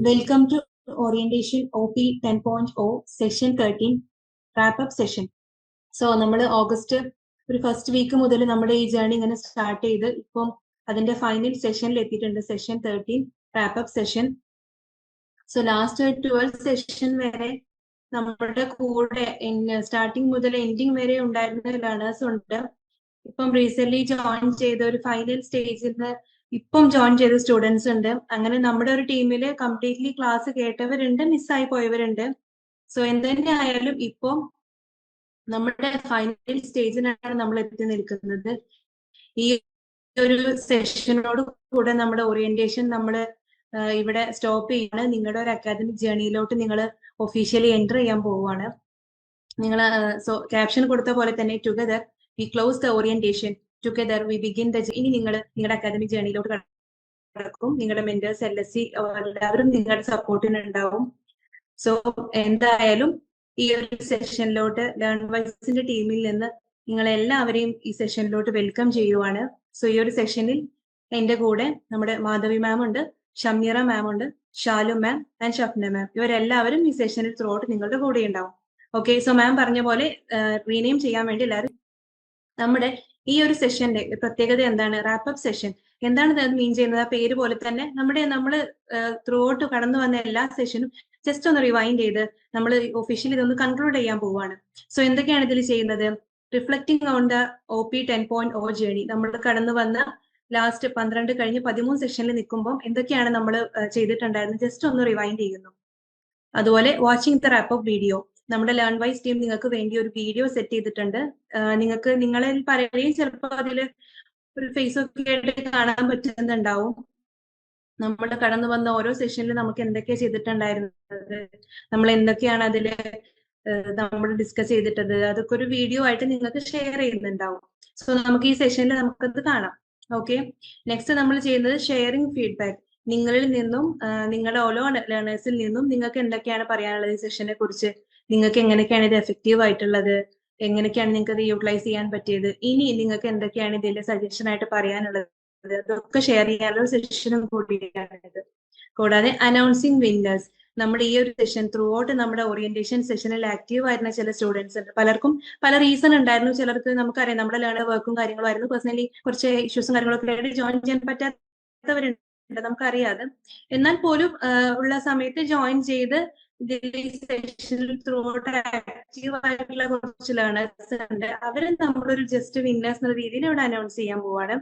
Welcome to Orientation OP 10.0 Session 13 Wrap-up Session. So നമ്മൾ August ഒരു first week മുതൽ നമ്മുടെ ഈ ജേർണി ഇങ്ങനെ സ്റ്റാർട്ട് ചെയ്ത് ഇപ്പം അതിന്റെ ഫൈനൽ സെഷനിൽ എത്തിയിട്ടുണ്ട്. Session 13 rap-up session. So last 12 session വരെ നമ്മുടെ കൂടെ സ്റ്റാർട്ടിങ് മുതൽ എൻഡിങ് വരെ ഉണ്ടായിരുന്ന ലേണേഴ്സ് ഉണ്ട്. ഇപ്പം റീസെന്റ് ജോയിൻ ചെയ്ത ഒരു ഫൈനൽ സ്റ്റേജിൽ നിന്ന് ഇപ്പം ജോയിൻ ചെയ്ത സ്റ്റുഡൻസ് ഉണ്ട്. അങ്ങനെ നമ്മുടെ ഒരു ടീമിൽ കംപ്ലീറ്റ്ലി ക്ലാസ് കേട്ടവരുണ്ട്, മിസ്സായി പോയവരുണ്ട്. സോ എന്തുതന്നെ ആയാലും ഇപ്പം നമ്മുടെ ഫൈനൽ സ്റ്റേജിനാണ് നമ്മൾ എത്തി നിൽക്കുന്നത്. ഈ ഒരു സെഷനോട് കൂടെ നമ്മുടെ ഓറിയന്റേഷൻ നമ്മൾ ഇവിടെ സ്റ്റോപ്പ് ചെയ്യാണ്. നിങ്ങളുടെ ഒരു അക്കാദമിക് ജേർണിയിലോട്ട് നിങ്ങൾ ഒഫീഷ്യലി എൻ്റർ ചെയ്യാൻ പോവുകയാണ്. നിങ്ങൾ ക്യാപ്ഷൻ കൊടുത്ത പോലെ തന്നെ together we close the orientation, together we begin the. ഇനി നിങ്ങൾ നിങ്ങളുടെ അക്കാദമിക് ജേർണിയിലോട്ട് കിടക്കും. നിങ്ങളുടെ മെന്റേഴ്സ് LSC എല്ലാവരും നിങ്ങളുടെ സപ്പോർട്ടിന് ഉണ്ടാവും. സോ എന്തായാലും ഈ ഒരു സെഷനിലോട്ട് ലേൺവൈസിന്റെ ടീമിൽ നിന്ന് നിങ്ങൾ എല്ലാവരെയും ഈ സെഷനിലോട്ട് വെൽക്കം ചെയ്യുവാണ്. സോ ഈ ഒരു സെഷനിൽ എന്റെ കൂടെ നമ്മുടെ മാധവി മാം ഉണ്ട്, ഷമീറ മാം ഉണ്ട്, ഷാലു മാം ആൻഡ് ഷഫ്ന മാം. ഇവരെല്ലാവരും ഈ സെഷനിൽ ത്രൂ ഔട്ട് നിങ്ങളുടെ കൂടെ ഉണ്ടാവും. ഓക്കെ, സോ മാം പറഞ്ഞ പോലെ റീനെയിം ചെയ്യാൻ വേണ്ടി എല്ലാവരും. നമ്മുടെ ഈ ഒരു സെഷന്റെ പ്രത്യേകത എന്താണ്? റാപ്പ്-അപ്പ് സെഷൻ എന്താണ് ഇത് മീൻ ചെയ്യുന്നത്? ആ പേര് പോലെ തന്നെ നമ്മൾ ത്രൂ ഔട്ട് കടന്നു വന്ന എല്ലാ സെഷനും ജസ്റ്റ് ഒന്ന് റിവൈൻഡ് ചെയ്ത് നമ്മൾ ഒഫീഷ്യലി ഇതൊന്ന് കൺക്ലൂഡ് ചെയ്യാൻ പോവുകയാണ്. സോ എന്തൊക്കെയാണ് ഇതിൽ ചെയ്യുന്നത്? Reflecting on the OP 10.0 journey. നമ്മൾ കടന്നു വന്ന ലാസ്റ്റ് 12 കഴിഞ്ഞ് 13 സെഷനിൽ നിൽക്കുമ്പോൾ എന്തൊക്കെയാണ് നമ്മൾ ചെയ്തിട്ടുണ്ടായിരുന്നത് ജസ്റ്റ് ഒന്ന് റിവൈൻഡ് ചെയ്യുന്നു. അതുപോലെ വാച്ചിങ് ദ റാപ്പ്-അപ്പ് വീഡിയോ. നമ്മുടെ ലേൺവൈസ് ടീം നിങ്ങൾക്ക് വേണ്ടി ഒരു വീഡിയോ സെറ്റ് ചെയ്തിട്ടുണ്ട്. നിങ്ങൾക്ക് നിങ്ങളിൽ പലരെയും ചിലപ്പോൾ അതിൽ ഒരു ഫേസ് ഒക്കെ ആയിട്ട് കാണാൻ പറ്റുന്നുണ്ടാവും. നമ്മൾ കടന്നു വന്ന ഓരോ സെഷനിലും നമുക്ക് എന്തൊക്കെയാ ചെയ്തിട്ടുണ്ടായിരുന്നത്, നമ്മൾ എന്തൊക്കെയാണ് അതിൽ നമ്മൾ ഡിസ്കസ് ചെയ്തിട്ടത്, അതൊക്കെ ഒരു വീഡിയോ ആയിട്ട് നിങ്ങൾക്ക് ഷെയർ ചെയ്യുന്നുണ്ടാവും. സോ നമുക്ക് ഈ സെഷനിൽ നമുക്കത് കാണാം. ഓക്കെ, നെക്സ്റ്റ് നമ്മൾ ചെയ്യുന്നത് ഷെയറിംഗ് ഫീഡ്ബാക്ക്. നിങ്ങളിൽ നിന്നും നിങ്ങളുടെ ഓരോ ലേണേഴ്സിൽ നിന്നും നിങ്ങൾക്ക് എന്തൊക്കെയാണ് പറയാനുള്ളത് ഈ സെഷനെ കുറിച്ച്, നിങ്ങൾക്ക് എങ്ങനെയൊക്കെയാണ് ഇത് എഫക്റ്റീവ് ആയിട്ടുള്ളത്, എങ്ങനെയൊക്കെയാണ് നിങ്ങൾക്ക് അത് യൂട്ടിലൈസ് ചെയ്യാൻ പറ്റിയത്, ഇനി നിങ്ങൾക്ക് എന്തൊക്കെയാണ് ഇതിന്റെ സജഷൻ ആയിട്ട് പറയാനുള്ളത്, അതൊക്കെ ഷെയർ ചെയ്യാനുള്ള സെഷനും കൂടിയാണ് ഇത്. കൂടാതെ അനൗൺസിങ് വിന്നേഴ്സ്. നമ്മുടെ ഈ ഒരു സെഷൻ ത്രൂ ഔട്ട് നമ്മുടെ ഓറിയന്റേഷൻ സെഷനിൽ ആക്റ്റീവ് ആയിരുന്ന ചില സ്റ്റുഡൻസ് ഉണ്ട്. പലർക്കും പല റീസൺ ഉണ്ടായിരുന്നു. ചിലർക്ക് നമുക്കറിയാം നമ്മുടെ ലേണർ വർക്കും കാര്യങ്ങളും ആയിരുന്നു. പേഴ്സണലി കുറച്ച് ഇഷ്യൂസും കാര്യങ്ങളൊക്കെ ആയിട്ട് ജോയിൻ ചെയ്യാൻ പറ്റാത്തവരുണ്ട്, നമുക്കറിയാതെ. എന്നാൽ പോലും ഉള്ള സമയത്ത് ജോയിൻ ചെയ്ത് സെഷനിൽ ത്രൂ ഔട്ട് ആക്റ്റീവ് ആയിട്ടുള്ള കുറച്ച് ലേണേഴ്സ് ഉണ്ട്. അവരെ നമ്മളൊരു ജസ്റ്റ് വിന്നേഴ്സ് എന്ന രീതിയിൽ ഇവിടെ അനൗൺസ് ചെയ്യാൻ പോവാണ്.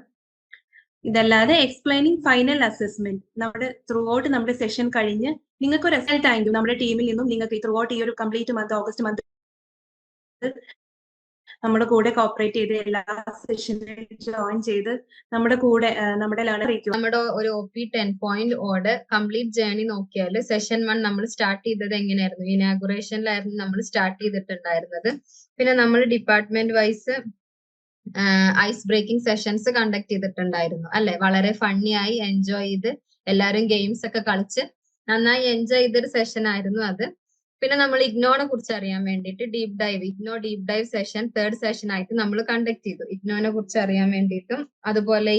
ഇതല്ലാതെ എക്സ്പ്ലെയിനിങ് ഫൈനൽ അസസ്മെന്റ്. നമ്മുടെ ത്രൂ ഔട്ട് നമ്മുടെ സെഷൻ കഴിഞ്ഞ് നിങ്ങൾക്ക് ഒരു റിസൾട്ട് ആയിരിക്കും നമ്മുടെ ടീമിൽ നിന്നും. നിങ്ങൾക്ക് ത്രൂ ഔട്ട് ഈ ഒരു കംപ്ലീറ്റ് മന്ത് ഓഗസ്റ്റ് മന്ത് നമ്മുടെ കൂടെ കോപ്പറേറ്റ് ചെയ്ത് എല്ലാ സെഷനിലും ജോയിൻ ചെയ്ത് നമ്മുടെ കൂടെ നമ്മുടെ ലേണർ. നമ്മുടെ ഒരു OP 10.0 കംപ്ലീറ്റ് ജേർണി നോക്കിയാൽ സെഷൻ 1 നമ്മൾ സ്റ്റാർട്ട് ചെയ്തത് എങ്ങനെയായിരുന്നു? ഇനാഗുറേഷനിലായിരുന്നു നമ്മൾ സ്റ്റാർട്ട് ചെയ്തിട്ടുണ്ടായിരുന്നത്. പിന്നെ നമ്മൾ department wise ice breaking sessions conduct ചെയ്തിട്ടുണ്ടായിരുന്നു അല്ലെ. വളരെ ഫണ്ണി ആയി എൻജോയ് ചെയ്ത് എല്ലാവരും ഗെയിംസ് ഒക്കെ കളിച്ച് നന്നായി എൻജോയ് ചെയ്തൊരു സെഷൻ ആയിരുന്നു അത്. പിന്നെ നമ്മൾ ഇഗ്നോനെ കുറിച്ച് അറിയാൻ വേണ്ടിയിട്ട് IGNOU deep dive session 3rd session ആയിട്ട് നമ്മൾ കണ്ടക്ട് ചെയ്തു. ഇഗ്നോനെ കുറിച്ച് അറിയാൻ വേണ്ടിയിട്ടും അതുപോലെ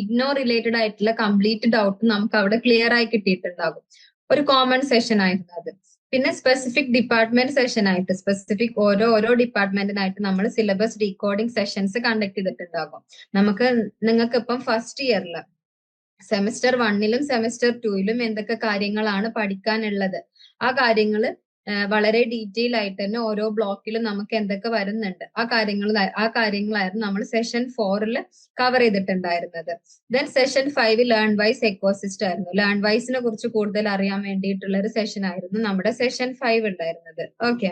ഇഗ്നോ റിലേറ്റഡ് ആയിട്ടുള്ള കംപ്ലീറ്റ് ഡൗട്ട് നമുക്ക് അവിടെ ക്ലിയർ ആയി കിട്ടിയിട്ടുണ്ടാകും. ഒരു കോമൺ സെഷൻ ആയിരുന്നു അത്. പിന്നെ സ്പെസിഫിക് ഡിപ്പാർട്ട്മെന്റ് സെഷൻ ആയിട്ട് സ്പെസിഫിക് ഓരോ ഡിപ്പാർട്ട്മെന്റിനായിട്ട് നമ്മൾ സിലബസ് റീകോഡിംഗ് സെഷൻസ് കണ്ടക്ട് ചെയ്തിട്ടുണ്ടാകും. നിങ്ങൾക്ക് ഇപ്പം ഫസ്റ്റ് ഇയറിൽ സെമിസ്റ്റർ 1ലും സെമിസ്റ്റർ 2ലും എന്തൊക്കെ കാര്യങ്ങളാണ് പഠിക്കാനുള്ളത്, ആ കാര്യങ്ങൾ വളരെ ഡീറ്റെയിൽ ആയിട്ട് തന്നെ ഓരോ ബ്ലോക്കിലും നമുക്ക് എന്തൊക്കെ വരുന്നുണ്ട് ആ കാര്യങ്ങളായിരുന്നു നമ്മൾ സെഷൻ 4ൽ കവർ ചെയ്തിട്ടുണ്ടായിരുന്നത്. Then session 5 learn wise ecosystem ആയിരുന്നു. ലേൺ വൈസിനെ കുറിച്ച് കൂടുതൽ അറിയാൻ വേണ്ടിയിട്ടുള്ള ഒരു സെഷൻ ആയിരുന്നു നമ്മുടെ സെഷൻ 5 ഉണ്ടായിരുന്നത്. Okay,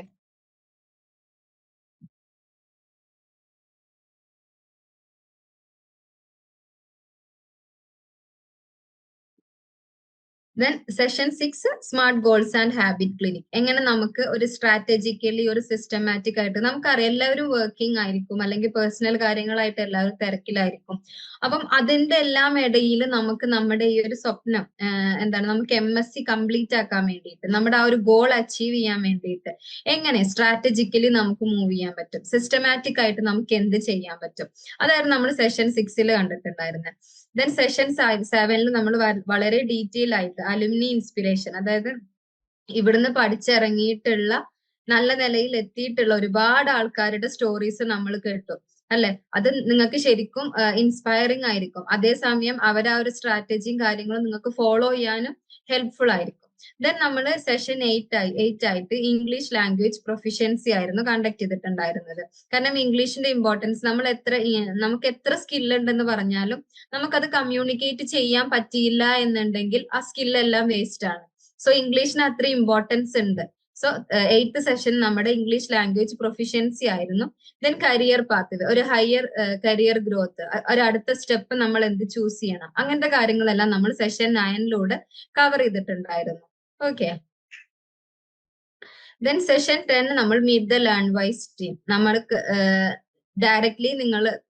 then session 6 smart goals and habit clinic. എങ്ങനെ നമുക്ക് ഒരു സ്ട്രാറ്റജിക്കലി ഒരു സിസ്റ്റമാറ്റിക് ആയിട്ട്, നമുക്കറിയാം എല്ലാവരും വർക്കിംഗ് ആയിരിക്കും അല്ലെങ്കിൽ പേഴ്സണൽ കാര്യങ്ങളായിട്ട് എല്ലാവരും തിരക്കിലായിരിക്കും. അപ്പം അതിന്റെ എല്ലാം ഇടയിൽ നമുക്ക് നമ്മുടെ ഈ ഒരു സ്വപ്നം എന്താണ്, നമുക്ക് MSc കംപ്ലീറ്റ് ആക്കാൻ വേണ്ടിയിട്ട്, നമ്മുടെ ആ ഒരു ഗോൾ അച്ചീവ് ചെയ്യാൻ വേണ്ടിയിട്ട് എങ്ങനെ സ്ട്രാറ്റജിക്കലി നമുക്ക് മൂവ് ചെയ്യാൻ പറ്റും, സിസ്റ്റമാറ്റിക് ആയിട്ട് നമുക്ക് എന്ത് ചെയ്യാൻ പറ്റും, അതായിരുന്നു നമ്മൾ സെഷൻ 6ൽ കണ്ടിട്ടുണ്ടായിരുന്നത്. ദെൻ സെഷൻ 7ൽ നമ്മൾ വളരെ ഡീറ്റെയിൽ ആയിട്ട് അലുമിനി ഇൻസ്പിറേഷൻ, അതായത് ഇവിടുന്ന് പഠിച്ചിറങ്ങിയിട്ടുള്ള നല്ല നിലയിൽ എത്തിയിട്ടുള്ള ഒരുപാട് ആൾക്കാരുടെ സ്റ്റോറീസ് നമ്മൾ കേട്ടു അല്ലെ. അത് നിങ്ങൾക്ക് ശരിക്കും ഇൻസ്പയറിംഗ് ആയിരിക്കും. അതേസമയം അവർ ആ ഒരു സ്ട്രാറ്റജിയും കാര്യങ്ങളും നിങ്ങൾക്ക് ഫോളോ ചെയ്യാനും ഹെൽപ്ഫുൾ ആയിരിക്കും. ദെൻ നമ്മൾ സെഷൻ 8 ആയിട്ട് ഇംഗ്ലീഷ് ലാംഗ്വേജ് പ്രൊഫിഷ്യൻസി ആയിരുന്നു കണ്ടക്ട് ചെയ്തിട്ടുണ്ടായിരുന്നത്. കാരണം ഇംഗ്ലീഷിന്റെ ഇമ്പോർട്ടൻസ് നമുക്ക് എത്ര സ്കിൽ ഉണ്ടെന്ന് പറഞ്ഞാലും നമുക്കത് കമ്മ്യൂണിക്കേറ്റ് ചെയ്യാൻ പറ്റിയില്ല എന്നുണ്ടെങ്കിൽ ആ സ്കില്ലെല്ലാം വേസ്റ്റ് ആണ്. സോ ഇംഗ്ലീഷിന് അത്ര ഇമ്പോർട്ടൻസ് ഉണ്ട്. സോ 8th സെഷൻ നമ്മുടെ ഇംഗ്ലീഷ് ലാംഗ്വേജ് പ്രൊഫിഷ്യൻസി ആയിരുന്നു. ദെൻ കരിയർ പാത്ത്, ഒരു ഹയർ കരിയർ ഗ്രോത്ത്, ഒരു അടുത്ത സ്റ്റെപ്പ് നമ്മൾ എന്ത് ചൂസ് ചെയ്യണം, അങ്ങനത്തെ കാര്യങ്ങളെല്ലാം നമ്മൾ സെഷൻ 9 കവർ ചെയ്തിട്ടുണ്ടായിരുന്നു. ഓക്കെ. ദെൻ സെഷൻ 10 നമ്മൾ meet the Learn Wise team. നമ്മൾക്ക് ഡയറക്ട്ലി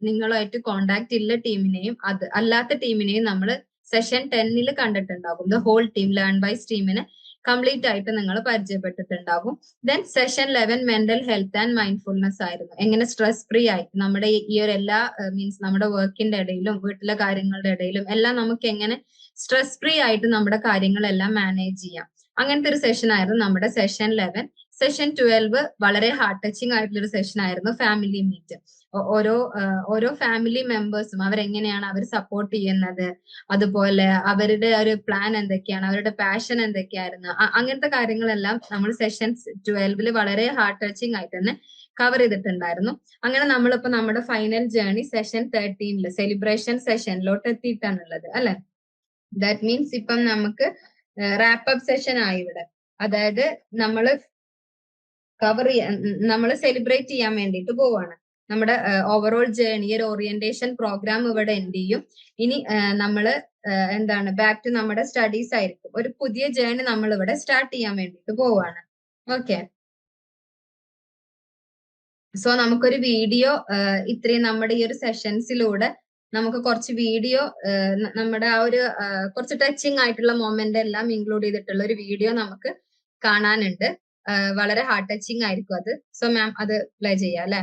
നിങ്ങളുമായിട്ട് കോണ്ടാക്ട് ഉള്ള ടീമിനെയും അത് അല്ലാത്ത ടീമിനെയും നമ്മൾ സെഷൻ 10 കണ്ടിട്ടുണ്ടാകും. The whole team Learn Wise ടീമിനെ കംപ്ലീറ്റ് ആയിട്ട് നിങ്ങൾ പരിചയപ്പെട്ടിട്ടുണ്ടാകും. Then session 11 mental health and mindfulness ആയിരുന്നു. എങ്ങനെ സ്ട്രെസ് ഫ്രീ ആയിട്ട് നമ്മുടെ ഈ ഒരു എല്ലാ മീൻസ് നമ്മുടെ വർക്കിന്റെ ഇടയിലും വീട്ടിലെ കാര്യങ്ങളുടെ ഇടയിലും എല്ലാം നമുക്ക് എങ്ങനെ സ്ട്രെസ് ഫ്രീ ആയിട്ട് നമ്മുടെ കാര്യങ്ങളെല്ലാം മാനേജ് ചെയ്യാം, അങ്ങനത്തെ ഒരു സെഷൻ ആയിരുന്നു നമ്മുടെ സെഷൻ 11. സെഷൻ 12 വളരെ ഹാർട്ട് ടച്ചിങ് ആയിട്ടുള്ള ഒരു സെഷൻ ആയിരുന്നു, ഫാമിലി മീറ്റ്. ഓരോ ഫാമിലി മെമ്പേഴ്സും അവരെങ്ങനെയാണ് അവർ സപ്പോർട്ട് ചെയ്യുന്നത്, അതുപോലെ അവരുടെ ഒരു പ്ലാൻ എന്തൊക്കെയാണ്, അവരുടെ പാഷൻ എന്തൊക്കെയായിരുന്നു, അങ്ങനത്തെ കാര്യങ്ങളെല്ലാം നമ്മൾ സെഷൻ 12 വളരെ ഹാർട്ട് ടച്ചിങ് ആയിട്ട് തന്നെ കവർ ചെയ്തിട്ടുണ്ടായിരുന്നു. അങ്ങനെ നമ്മളിപ്പോ നമ്മുടെ ഫൈനൽ ജേർണി സെഷൻ 13 സെലിബ്രേഷൻ സെഷനിലോട്ട് എത്തിയിട്ടാണുള്ളത് അല്ലെ. ദാറ്റ് മീൻസ് ഇപ്പം നമുക്ക് റാപ്പപ്പ് സെഷൻ ആയി ഇവിടെ. അതായത് നമ്മൾ സെലിബ്രേറ്റ് ചെയ്യാൻ വേണ്ടിയിട്ട് പോവാണ്. നമ്മുടെ ഓവറോൾ ജേർണി, ഒരു ഓറിയന്റേഷൻ പ്രോഗ്രാം ഇവിടെ എൻഡ് ചെയ്യും. ഇനി നമ്മള് എന്താണ് ബാക്ക് ടു നമ്മുടെ സ്റ്റഡീസ് ആയിരിക്കും. ഒരു പുതിയ ജേർണി നമ്മൾ ഇവിടെ സ്റ്റാർട്ട് ചെയ്യാൻ വേണ്ടിയിട്ട് പോവാണ്. ഓക്കെ. സോ നമുക്കൊരു വീഡിയോ ഇത്രയും നമ്മുടെ ഈ ഒരു സെഷൻസിലൂടെ നമുക്ക് കുറച്ച് വീഡിയോ നമ്മുടെ ആ ഒരു കുറച്ച് ടച്ചിങ് ആയിട്ടുള്ള മൊമെന്റ് എല്ലാം ഇൻക്ലൂഡ് ചെയ്തിട്ടുള്ള ഒരു വീഡിയോ നമുക്ക് കാണാനുണ്ട്. വളരെ ഹാർട്ട് ടച്ചിങ് ആയിരിക്കും അത്. സോ മാം അത് പ്ലേ ചെയ്യാം അല്ലെ.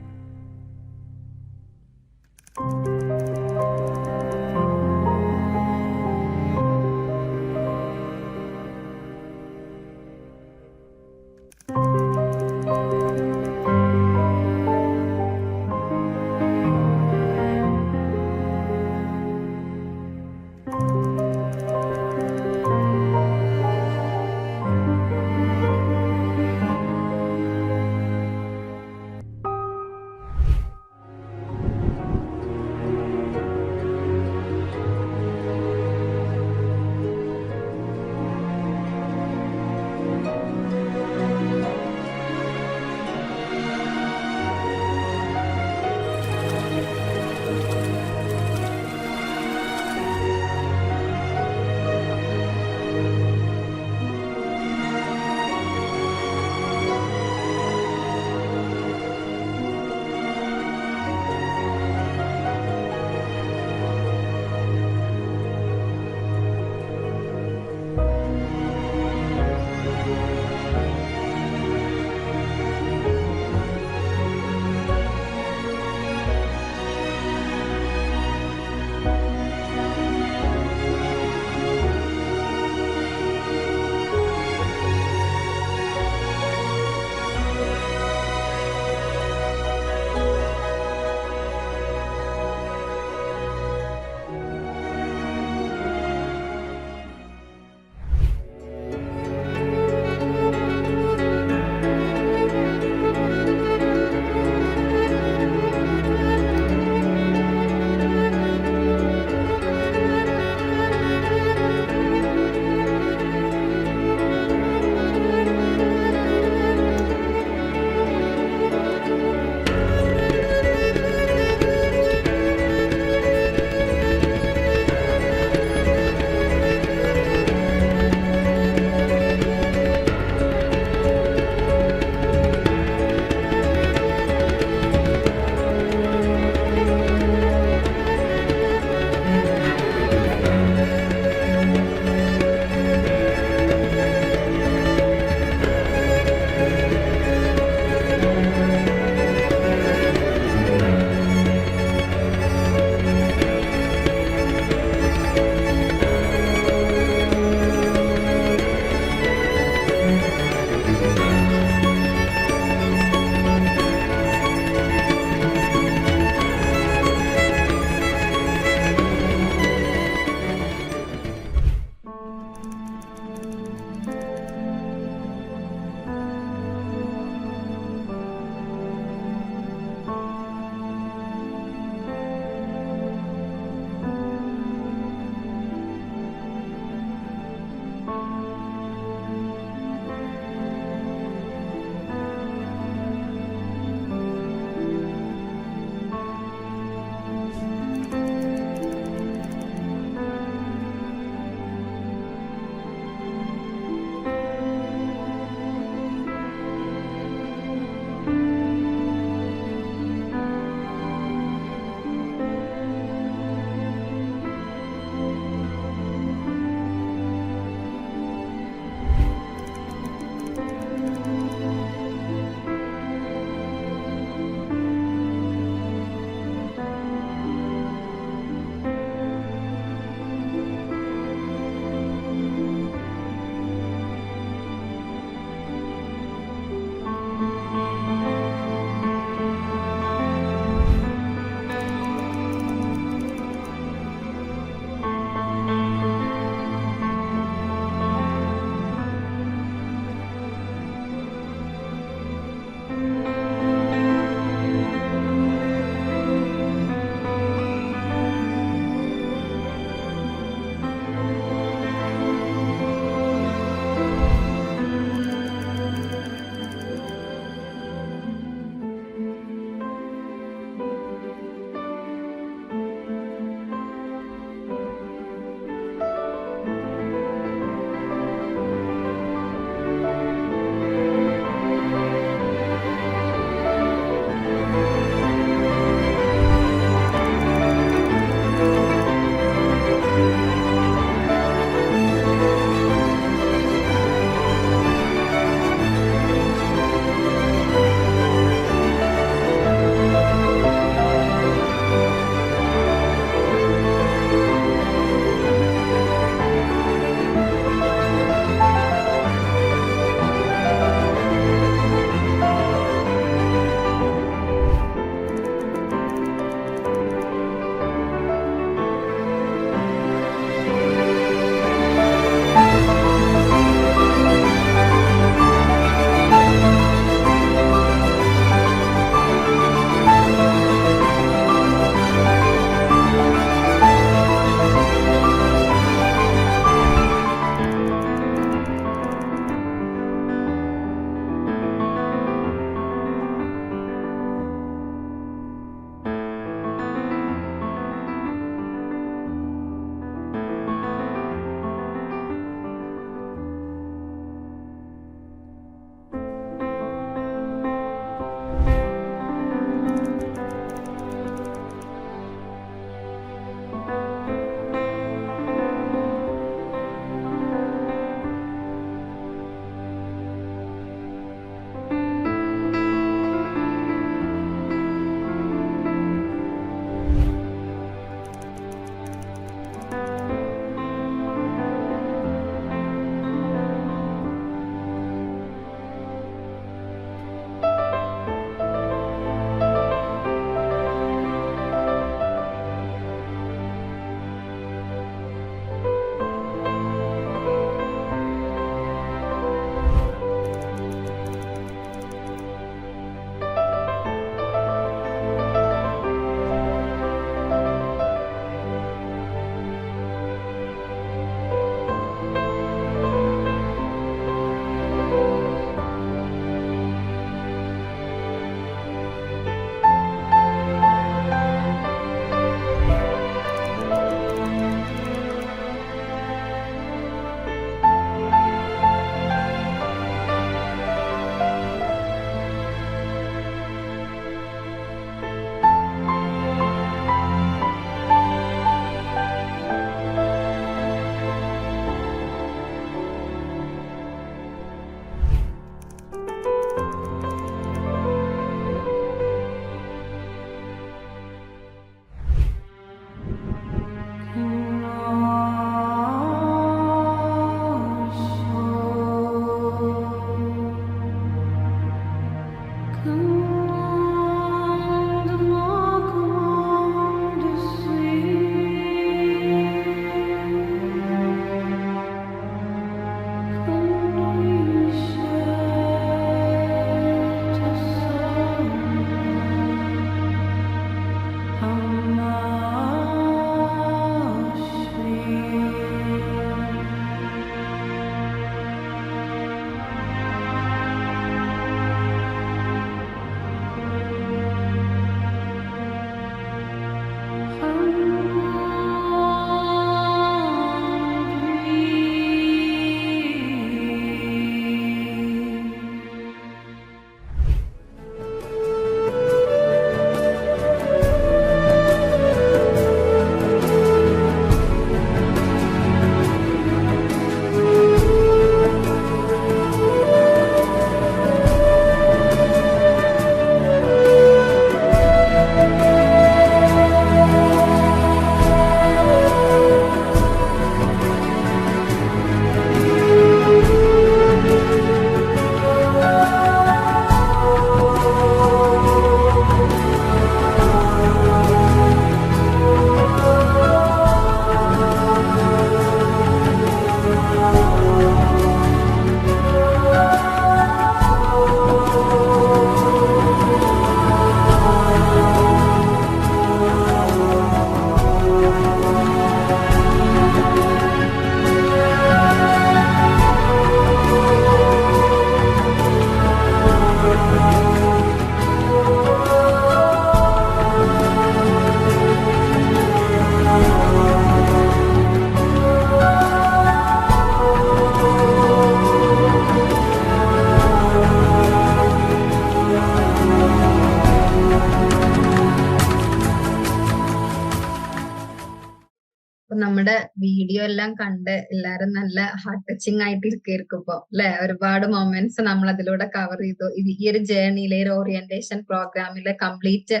അപ്പൊ നമ്മുടെ വീഡിയോ എല്ലാം കണ്ട് എല്ലാരും നല്ല ഹാർട്ട് ടച്ചിങ് ആയിട്ട് ഇരിക്കും ഇപ്പൊ അല്ലെ. ഒരുപാട് മൊമെന്റ്സ് നമ്മൾ അതിലൂടെ കവർ ചെയ്തു. ഈ ഒരു ജേർണിയിലെ ഒരു ഓറിയന്റേഷൻ പ്രോഗ്രാമിലെ കംപ്ലീറ്റ്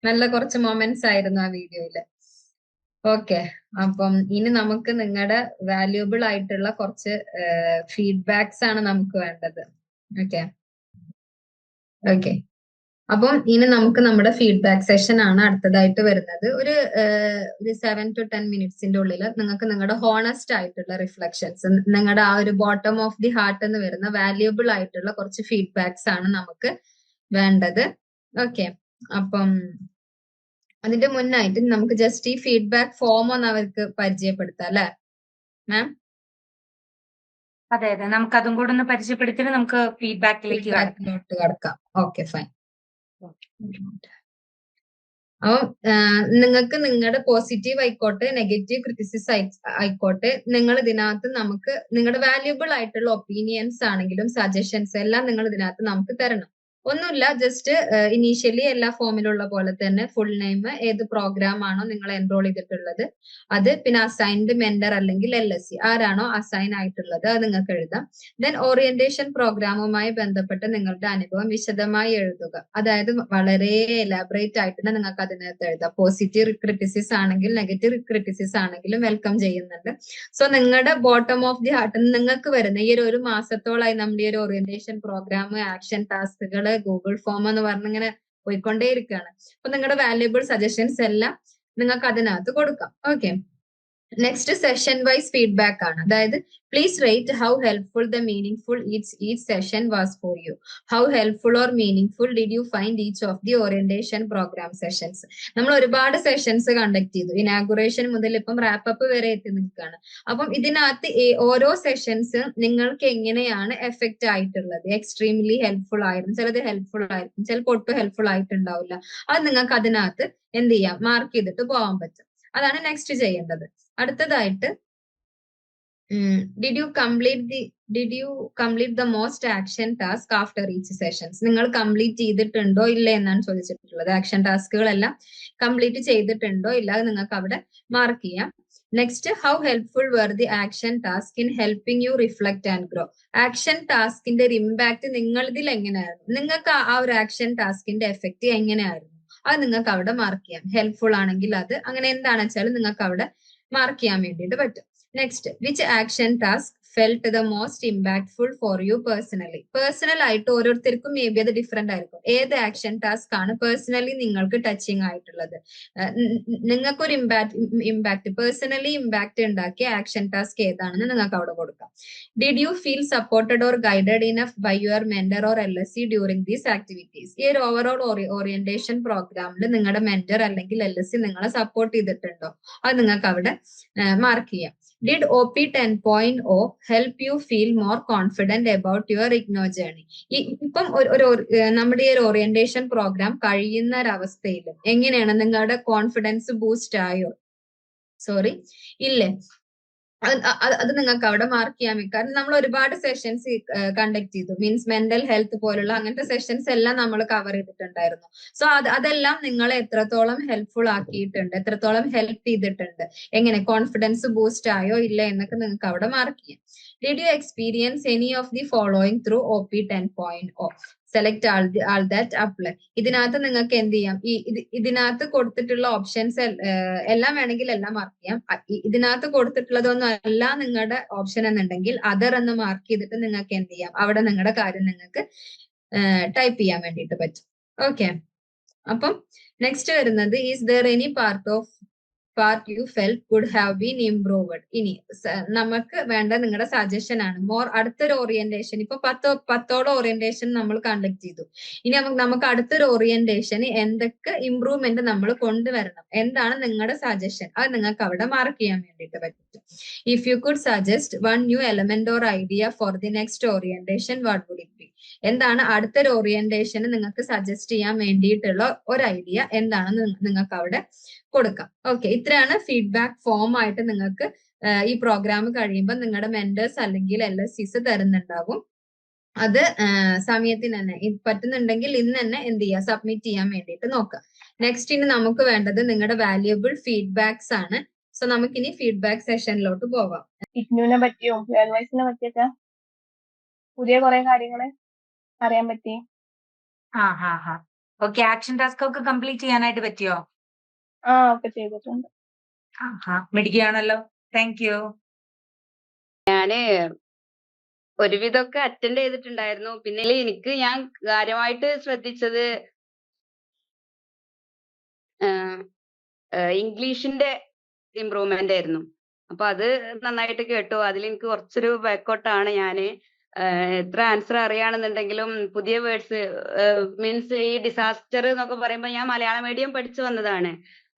നല്ല കുറച്ച് മൊമെന്റ്സ് ആയിരുന്നു ആ വീഡിയോയില്. ഓക്കെ, അപ്പം ഇനി നമുക്ക് നിങ്ങളുടെ വാല്യൂബിൾ ആയിട്ടുള്ള കുറച്ച് ഫീഡ്ബാക്സ് ആണ് നമുക്ക് വേണ്ടത്. ഓക്കെ ഓക്കെ, അപ്പം ഇനി നമുക്ക് നമ്മുടെ ഫീഡ്ബാക്ക് സെഷൻ ആണ് അടുത്തതായിട്ട് വരുന്നത്. ഒരു 7 to 10 മിനിറ്റ്സിന്റെ ഉള്ളിൽ നിങ്ങൾക്ക് നിങ്ങളുടെ ഹോണസ്റ്റ് ആയിട്ടുള്ള റിഫ്ലക്ഷൻസ്, നിങ്ങളുടെ ആ ഒരു ബോട്ടം ഓഫ് ദി ഹാർട്ട് എന്ന് വരുന്ന വാല്യൂബിൾ ആയിട്ടുള്ള കുറച്ച് ഫീഡ്ബാക്സ് ആണ് നമുക്ക് വേണ്ടത്. ഓക്കെ, അപ്പം അതിന്റെ മുന്നായിട്ട് നമുക്ക് ജസ്റ്റ് ഈ ഫീഡ്ബാക്ക് ഫോം ഒന്ന് അവർക്ക് പരിചയപ്പെടുത്താം അല്ലെ മാം? അതെ അതെ, നമുക്ക് അതും കൂടെ ഒന്ന് പരിചയപ്പെടുത്തിയിട്ട് നമുക്ക് ഫീഡ്ബാക്കിലേക്ക് കടക്കാം. Okay fine. അപ്പം നിങ്ങൾക്ക് നിങ്ങളുടെ പോസിറ്റീവ് ആയിക്കോട്ടെ നെഗറ്റീവ് ക്രിറ്റിസിസം ആയിക്കോട്ടെ, നിങ്ങൾ ഇതിനകത്ത് നമുക്ക് നിങ്ങളുടെ വാല്യൂബിൾ ആയിട്ടുള്ള ഒപ്പീനിയൻസ് ആണെങ്കിലും സജഷൻസ് എല്ലാം നിങ്ങൾ ഇതിനകത്ത് നമുക്ക് തരണം. ഒന്നുമില്ല, ജസ്റ്റ് ഇനീഷ്യലി എല്ലാ ഫോമിലുള്ള പോലെ തന്നെ ഫുൾ നെയിം, ഏത് പ്രോഗ്രാം ആണോ നിങ്ങൾ എൻറോൾ ചെയ്തിട്ടുള്ളത് അത്, പിന്നെ അസൈൻഡ് മെന്റർ അല്ലെങ്കിൽ LSC ആരാണോ അസൈൻ ആയിട്ടുള്ളത് അത് നിങ്ങൾക്ക് എഴുതാം. ദെൻ ഓറിയന്റേഷൻ പ്രോഗ്രാമുമായി ബന്ധപ്പെട്ട് നിങ്ങളുടെ അനുഭവം വിശദമായി എഴുതുക. അതായത് വളരെ എലാബറേറ്റ് ആയിട്ട് തന്നെ നിങ്ങൾക്ക് അതിനകത്ത് എഴുതാം. പോസിറ്റീവ് ക്രിറ്റിസിസം ആണെങ്കിൽ നെഗറ്റീവ് ക്രിറ്റിസിസം ആണെങ്കിലും വെൽക്കം ചെയ്യുന്നുണ്ട്. സോ നിങ്ങളുടെ ബോട്ടം ഓഫ് ദി ഹാർട്ട് നിങ്ങൾക്ക് വരുന്ന ഈ ഒരു മാസത്തോളായി നമ്മുടെ ഈ ഒരു ഓറിയന്റേഷൻ പ്രോഗ്രാം, ആക്ഷൻ ടാസ്കുകള്, ഗൂഗിൾ ഫോം എന്ന് പറഞ്ഞിങ്ങനെ പോയിക്കൊണ്ടേയിരിക്കുകയാണ്. അപ്പൊ നിങ്ങളുടെ വാല്യുബിൾ സജഷൻസ് എല്ലാം നിങ്ങൾക്ക് അതിനകത്ത് കൊടുക്കാം. Okay, next session wise feedback ആണ്. അതായത് please rate how helpful the meaningful each session was for you. How helpful or meaningful did you find each of the orientation programme sessions. നമ്മൾ ഒരുപാട് sessions conduct ചെയ്തു, inauguration മുതൽ ഇപ്പം wrap-up വരെ എത്തി നിൽക്കുകയാണ്. അപ്പം ഇതിനകത്ത് ഓരോ സെഷൻസ് നിങ്ങൾക്ക് എങ്ങനെയാണ് എഫക്റ്റ് ആയിട്ടുള്ളത്, എക്സ്ട്രീംലി ഹെൽപ്ഫുൾ ആയിരുന്നു, ചിലത് ഹെൽപ്ഫുൾ ആയിരിക്കും, ചിലപ്പോൾ ഒട്ടും ഹെൽപ്ഫുൾ ആയിട്ടുണ്ടാവില്ല. അത് നിങ്ങൾക്ക് അതിനകത്ത് എന്ത് ചെയ്യാം, മാർക്ക് ചെയ്തിട്ട് പോകാൻ പറ്റും. അതാണ് നെക്സ്റ്റ് ചെയ്യേണ്ടത്. അടുത്തതായിട്ട് did you complete the most action task after each sessions. നിങ്ങൾ കംപ്ലീറ്റ് ചെയ്തിട്ടുണ്ടോ ഇല്ല എന്നാണ് ചോദിച്ചിട്ടുള്ളത്. ആക്ഷൻ ടാസ്കുകളെല്ലാം കംപ്ലീറ്റ് ചെയ്തിട്ടുണ്ടോ ഇല്ല അത് നിങ്ങൾക്ക് അവിടെ മാർക്ക് ചെയ്യാം. Next, how helpful were the action task in helping you reflect and grow. Action ടാസ്കിന്റെ ഒരു ഇമ്പാക്ട് നിങ്ങളിതിൽ എങ്ങനെയായിരുന്നു, നിങ്ങൾക്ക് ആ ഒരു ആക്ഷൻ ടാസ്കിന്റെ എഫക്റ്റ് എങ്ങനെയായിരുന്നു അത് നിങ്ങൾക്ക് അവിടെ മാർക്ക് ചെയ്യാം. ഹെൽപ്ഫുൾ ആണെങ്കിൽ അത്, അങ്ങനെ എന്താണെന്ന് വെച്ചാൽ നിങ്ങൾക്ക് അവിടെ മാർക്ക് ചെയ്യാൻ വേണ്ടിയിട്ട് പറ്റും. Next, which action task felt the most impactful for you personally. Personal ആയിട്ട് ഓരോരുത്തർക്കും മേ ബി അത് ഡിഫറെന്റ് ആയിരിക്കും. ഏത് ആക്ഷൻ ടാസ്ക് ആണ് പേഴ്സണലി നിങ്ങൾക്ക് ടച്ചിങ് ആയിട്ടുള്ളത്, നിങ്ങൾക്കൊരു ഇമ്പാക്ട് പേഴ്സണലി ഇമ്പാക്ട് ഉണ്ടാക്കിയ ആക്ഷൻ ടാസ്ക് ഏതാണെന്ന് നിങ്ങൾക്ക് അവിടെ കൊടുക്കാം. Did you feel supported or guided enough by your mentor or LSC during these activities. ഈ ഒരു ഓവറോൾ ഓറിയന്റേഷൻ പ്രോഗ്രാമിൽ നിങ്ങളുടെ മെന്റർ അല്ലെങ്കിൽ LSC നിങ്ങളെ സപ്പോർട്ട് ചെയ്തിട്ടുണ്ടോ അത് നിങ്ങൾക്ക് അവിടെ മാർക്ക് ചെയ്യാം. Did OP 10.0 help you feel more confident about your IGNOU journey. ഇപ്പം നമ്മുടെ ഈ ഒരു ഓറിയന്റേഷൻ പ്രോഗ്രാം കഴിയുന്ന ഒരവസ്ഥയിൽ എങ്ങനെയാണ്, നിങ്ങളുടെ കോൺഫിഡൻസ് ബൂസ്റ്റ് ആയോ, ഇല്ലേ, അത് നിങ്ങൾക്ക് അവിടെ മാർക്ക് ചെയ്യാൻ പറ്റും. കാരണം നമ്മൾ ഒരുപാട് സെഷൻസ് കണ്ടക്ട് ചെയ്തു, മീൻസ് മെന്റൽ ഹെൽത്ത് പോലുള്ള അങ്ങനത്തെ സെഷൻസ് എല്ലാം നമ്മൾ കവർ ചെയ്തിട്ടുണ്ടായിരുന്നു. സോ അതെല്ലാം നിങ്ങളെ എത്രത്തോളം ഹെൽപ്ഫുൾ ആക്കിയിട്ടുണ്ട്, എത്രത്തോളം ഹെൽപ്പ് ചെയ്തിട്ടുണ്ട്, എങ്ങനെ കോൺഫിഡൻസ് ബൂസ്റ്റ് ആയോ ഇല്ല എന്നൊക്കെ നിങ്ങൾക്ക് അവിടെ മാർക്ക് ചെയ്യാം. Did you experience any of the following through OP 10.0. Select all that apply. ഇതിനകത്ത് നിങ്ങൾക്ക് എന്ത് ചെയ്യാം, ഇതിനകത്ത് കൊടുത്തിട്ടുള്ള ഓപ്ഷൻസ് എല്ലാം വേണമെങ്കിൽ എല്ലാം മാർക്ക് ചെയ്യാം. ഇതിനകത്ത് കൊടുത്തിട്ടുള്ളതൊന്നും അല്ല നിങ്ങളുടെ ഓപ്ഷൻ എന്നുണ്ടെങ്കിൽ അതർ എന്ന് മാർക്ക് ചെയ്തിട്ട് നിങ്ങൾക്ക് എന്ത് ചെയ്യാം, അവിടെ നിങ്ങളുടെ കാര്യം നിങ്ങൾക്ക് ടൈപ്പ് ചെയ്യാൻ വേണ്ടിയിട്ട് പറ്റും. ഓക്കെ, അപ്പം നെക്സ്റ്റ് വരുന്നത്, is there any part U felt could have been improved. ഇനി നമുക്ക് വേണ്ട നിങ്ങളുടെ സജഷൻ ആണ്. അടുത്തൊരു ഓറിയന്റേഷൻ, ഇപ്പൊ 10ഓളം ഓറിയന്റേഷൻ നമ്മൾ കണ്ടക്ട് ചെയ്തു. ഇനി നമുക്ക് അടുത്തൊരു ഓറിയന്റേഷന് എന്തൊക്കെ ഇംപ്രൂവ്മെന്റ് നമ്മൾ കൊണ്ടുവരണം, എന്താണ് നിങ്ങളുടെ സജഷൻ, അത് നിങ്ങൾക്ക് അവിടെ മാർക്ക് ചെയ്യാൻ വേണ്ടിയിട്ട് പറ്റും. If you could suggest 1 new element or idea for the next orientation, what would it be. എന്താണ് അടുത്തൊരു ഓറിയന്റേഷന് നിങ്ങൾക്ക് സജസ്റ്റ് ചെയ്യാൻ വേണ്ടിയിട്ടുള്ള ഒരു ഐഡിയ എന്താണെന്ന് നിങ്ങൾക്ക് അവിടെ കൊടുക്കാം. ഓക്കെ, ഇത്രയാണ് ഫീഡ്ബാക്ക് ഫോം ആയിട്ട് നിങ്ങൾക്ക് ഈ പ്രോഗ്രാം കഴിയുമ്പോൾ നിങ്ങളുടെ മെന്റേഴ്സ് അല്ലെങ്കിൽ LSCs തരുന്നുണ്ടാകും. അത് സമയത്തിന് തന്നെ പറ്റുന്നുണ്ടെങ്കിൽ ഇന്ന് തന്നെ എന്ത് ചെയ്യുക, സബ്മിറ്റ് ചെയ്യാൻ വേണ്ടിയിട്ട് നോക്കുക. നെക്സ്റ്റ് ഇനി നമുക്ക് വേണ്ടത് നിങ്ങളുടെ വാല്യുബിൾ ഫീഡ്ബാക്സ് ആണ്. സോ നമുക്കിനി ഫീഡ്ബാക്ക് സെഷനിലോട്ട് പോവാം. ഇഗ്നുവിനെ പറ്റിയും ലേൺവൈസിനെ പറ്റിയൊക്കെ പുതിയ കുറെ കാര്യങ്ങള് അറിയാൻ പറ്റി. ഓക്കെ, ആക്ഷൻ ടാസ്ക് ഒക്കെ കംപ്ലീറ്റ് ചെയ്യാനായിട്ട് പറ്റിയോ? ഒക്കെ ചെയ്തിട്ടുണ്ട്. മിടുക്കിയാണല്ലോ, താങ്ക് യു. ഞാന് ഒരുവിധമൊക്കെ അറ്റൻഡ് ചെയ്തിട്ടുണ്ടായിരുന്നു. പിന്നെ ഞാൻ കാര്യമായിട്ട് ശ്രദ്ധിച്ചത് ഇംഗ്ലീഷിന്റെ ഇമ്പ്രൂവ്മെന്റ് ആയിരുന്നു. അപ്പൊ അത് നന്നായിട്ട് കേട്ടു. അതിൽ എനിക്ക് കുറച്ചൊരു ബാക്കോട്ടാണ് ഞാന്. എത്ര ആൻസർ അറിയാണെന്നുണ്ടെങ്കിലും പുതിയ വേർഡ്സ് മീൻസ് ഈ ഡിസാസ്റ്റർ എന്നൊക്കെ പറയുമ്പോൾ ഞാൻ മലയാളം മീഡിയം പഠിച്ചു വന്നതാണ്.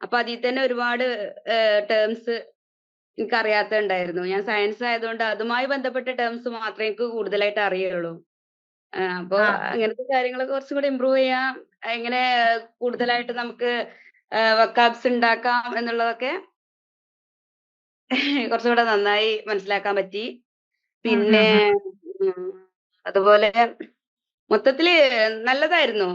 അപ്പൊ അതിൽ തന്നെ ഒരുപാട് ടേംസ് എനിക്ക് അറിയാത്തുണ്ടായിരുന്നു. ഞാൻ സയൻസ് ആയതുകൊണ്ട് അതുമായി ബന്ധപ്പെട്ട ടേംസ് മാത്രമേ എനിക്ക് കൂടുതലായിട്ട് അറിയുള്ളൂ. അപ്പൊ അങ്ങനത്തെ കാര്യങ്ങളൊക്കെ കുറച്ചും കൂടി ഇമ്പ്രൂവ് ചെയ്യാം, എങ്ങനെ കൂടുതലായിട്ട് നമുക്ക് വക്കാബ്സ് ഉണ്ടാക്കാം എന്നുള്ളതൊക്കെ കുറച്ചും കൂടെ നന്നായി മനസ്സിലാക്കാൻ പറ്റി. പിന്നെ അതുപോലെ മൊത്തത്തില് നല്ലതായിരുന്നു.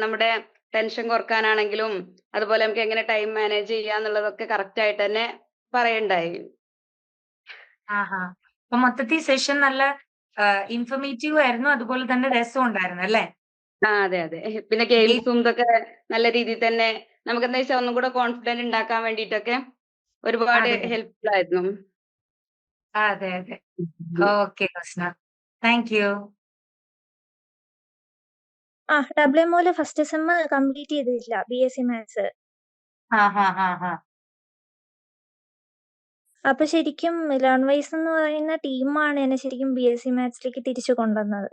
നമ്മുടെ ടെൻഷൻ കുറക്കാനാണെങ്കിലും അതുപോലെ നമുക്ക് എങ്ങനെ ടൈം മാനേജ് ചെയ്യാന്നുള്ളതൊക്കെ കറക്റ്റ് ആയിട്ട് തന്നെ പറയണ്ടായി. അപ്പൊ മൊത്തത്തിൽ സെഷൻ നല്ല ഇൻഫോർമേറ്റീവ് ആയിരുന്നു, അതുപോലെ തന്നെ രസം ഉണ്ടായിരുന്നു അല്ലേ? അതെ അതെ. പിന്നെ ഗെയിംസും ഇതൊക്കെ നല്ല രീതിയിൽ തന്നെ നമുക്ക് എന്താ വെച്ചാൽ ഒന്നും കൂടെ കോൺഫിഡന്റ് ഉണ്ടാക്കാൻ വേണ്ടിയിട്ടൊക്കെ ഒരുപാട് ഹെൽപ്ഫുൾ ആയിരുന്നു. അതെ അതെ. Okay Krishna, thank you. WMOയില് ഫസ്റ്റ് സെം കംപ്ലീറ്റ് ചെയ്തിട്ടില്ല, BSc മാത്സ്. അപ്പൊ ശരിക്കും ലേൺവൈസ് എന്ന് പറയുന്ന ടീമാണ് എന്നെ ശരിക്കും BSc മാത്സിലേക്ക് തിരിച്ചു കൊണ്ടുവന്നത്.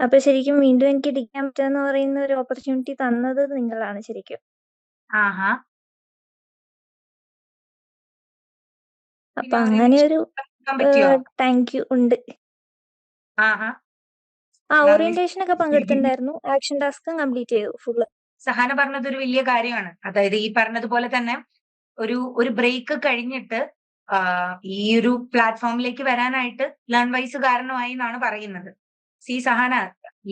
അപ്പൊ ശരിക്കും വീണ്ടും എനിക്ക് ഇരിക്കാൻ പറ്റുമെന്ന് പറയുന്ന ഒരു ഓപ്പർച്യൂണിറ്റി തന്നത് നിങ്ങളാണ് ശരിക്കും. അപ്പൊ അങ്ങനെ ഒരു താങ്ക് യു ഉണ്ട്. ഓറിയന്റേഷൻ ഒക്കെ പങ്കെടുത്തിട്ടുണ്ടായിരുന്നു, ആക്ഷൻ ടാസ്കും കംപ്ലീറ്റ് ചെയ്തു ഫുള്ള്. സഹന പറഞ്ഞത് ഒരു വലിയ കാര്യമാണ്. അതായത് ഈ പറഞ്ഞതുപോലെ തന്നെ ഒരു ബ്രേക്ക് കഴിഞ്ഞിട്ട് ഈ ഒരു പ്ലാറ്റ്ഫോമിലേക്ക് വരാനായിട്ട് ലേൺവൈസ് കാരണമായി എന്നാണ് പറയുന്നത്. സഹന,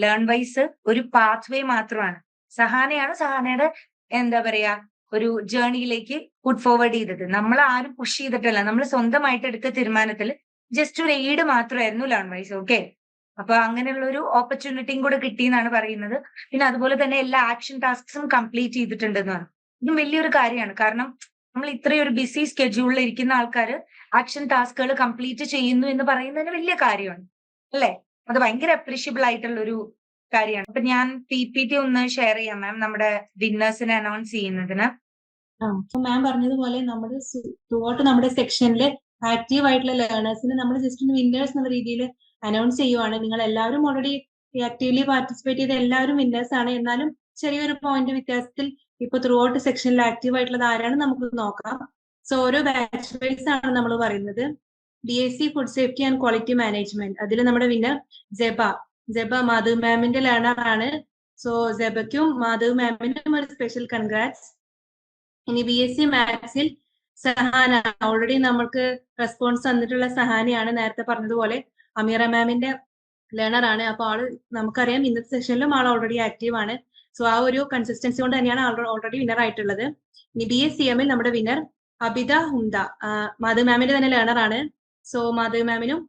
ലേൺവൈസ് ഒരു പാത്ത് വേ മാത്രമാണ്. സഹനയുടെ എന്താ പറയാ ഒരു ജേർണിയിലേക്ക് പുട്ട് ഫോർവേഡ് ചെയ്തത്. നമ്മൾ ആരും പുഷ് ചെയ്തിട്ടല്ല, നമ്മൾ സ്വന്തമായിട്ട് എടുത്ത തീരുമാനത്തിൽ ജസ്റ്റ് ഒരു എയ്ഡ് മാത്രമായിരുന്നു ലേൺവൈസ്. ഓക്കെ, അപ്പൊ അങ്ങനെയുള്ള ഒരു ഓപ്പർച്യൂണിറ്റിയും കൂടെ കിട്ടി എന്നാണ് പറയുന്നത്. പിന്നെ അതുപോലെ തന്നെ എല്ലാ ആക്ഷൻ ടാസ്ക്സും കംപ്ലീറ്റ് ചെയ്തിട്ടുണ്ടെന്നാണ്. ഇതും വലിയൊരു കാര്യമാണ്. കാരണം നമ്മൾ ഇത്രയും ഒരു ബിസി സ്കെഡ്യൂളിൽ ഇരിക്കുന്ന ആൾക്കാർ ആക്ഷൻ ടാസ്കുകൾ കംപ്ലീറ്റ് ചെയ്യുന്നു എന്ന് പറയുന്നതിന് വലിയ കാര്യമാണ് അല്ലേ? അത് ഭയങ്കര അപ്രീഷ്യബിൾ ആയിട്ടുള്ള ഒരു കാര്യമാണ്. അപ്പൊ ഞാൻ PPT ഒന്ന് ഷെയർ ചെയ്യാം മാം, നമ്മുടെ വിന്നേഴ്സിനെ അനൗൺസ് ചെയ്യുന്നതിന്. മാം പറഞ്ഞതുപോലെ നമ്മൾ ത്രൂഔട്ട് നമ്മുടെ സെക്ഷനിൽ ആക്റ്റീവ് ആയിട്ടുള്ള ലേണേഴ്സിന് നമ്മൾ ജസ്റ്റ് ഒന്ന് വിന്നേഴ്സ് എന്നുള്ള രീതിയിൽ അനൗൺസ് ചെയ്യുവാണ്. നിങ്ങൾ എല്ലാവരും ഓൾറെഡി ആക്റ്റീവ്ലി പാർട്ടിസിപ്പേറ്റ് ചെയ്ത എല്ലാവരും വിന്നേഴ്സ് ആണ്. എന്നാലും ചെറിയൊരു പോയിന്റ് വ്യത്യാസത്തിൽ ഇപ്പൊ ത്രൂ ഔട്ട് സെക്ഷനിൽ ആക്റ്റീവ് ആയിട്ടുള്ളത് ആരാണ് നമുക്ക് നോക്കാം. സോ ഓരോ ബാച്ച് വൈസ് ആണ് നമ്മൾ പറയുന്നത്. BSc food safety and quality management, അതിൽ നമ്മുടെ വിന്നർ ജെബ മാധവ് മാമിന്റെ ലേണർ ആണ്. സോ ജെബയ്ക്കും മാധവ് മാമിനും ഒരു സ്പെഷ്യൽ കൺഗ്രാറ്റ്സ്. ഇനി BSc മാത്സിൽ സഹാന, ഓൾറെഡി നമ്മൾക്ക് റെസ്പോൺസ് തന്നിട്ടുള്ള സഹാനയാണ്. നേരത്തെ പറഞ്ഞതുപോലെ അമീറ മാമിന്റെ ലേണർ ആണ്. അപ്പൊ ആള് നമുക്കറിയാം ഇന്നത്തെ സെഷനിലും ആൾ ഓൾറെഡി ആക്റ്റീവ് ആണ്. സോ ആ ഒരു കൺസിസ്റ്റൻസി കൊണ്ട് തന്നെയാണ് ഓൾറെഡി വിന്നർ ആയിട്ടുള്ളത്. ഇനി BScMൽ നമ്മുടെ വിന്നർ അബിത ഹുംദ, മാധവ് മാമിന്റെ തന്നെ ലേണർ ആണ്. സോ മാധവ് മാമിനും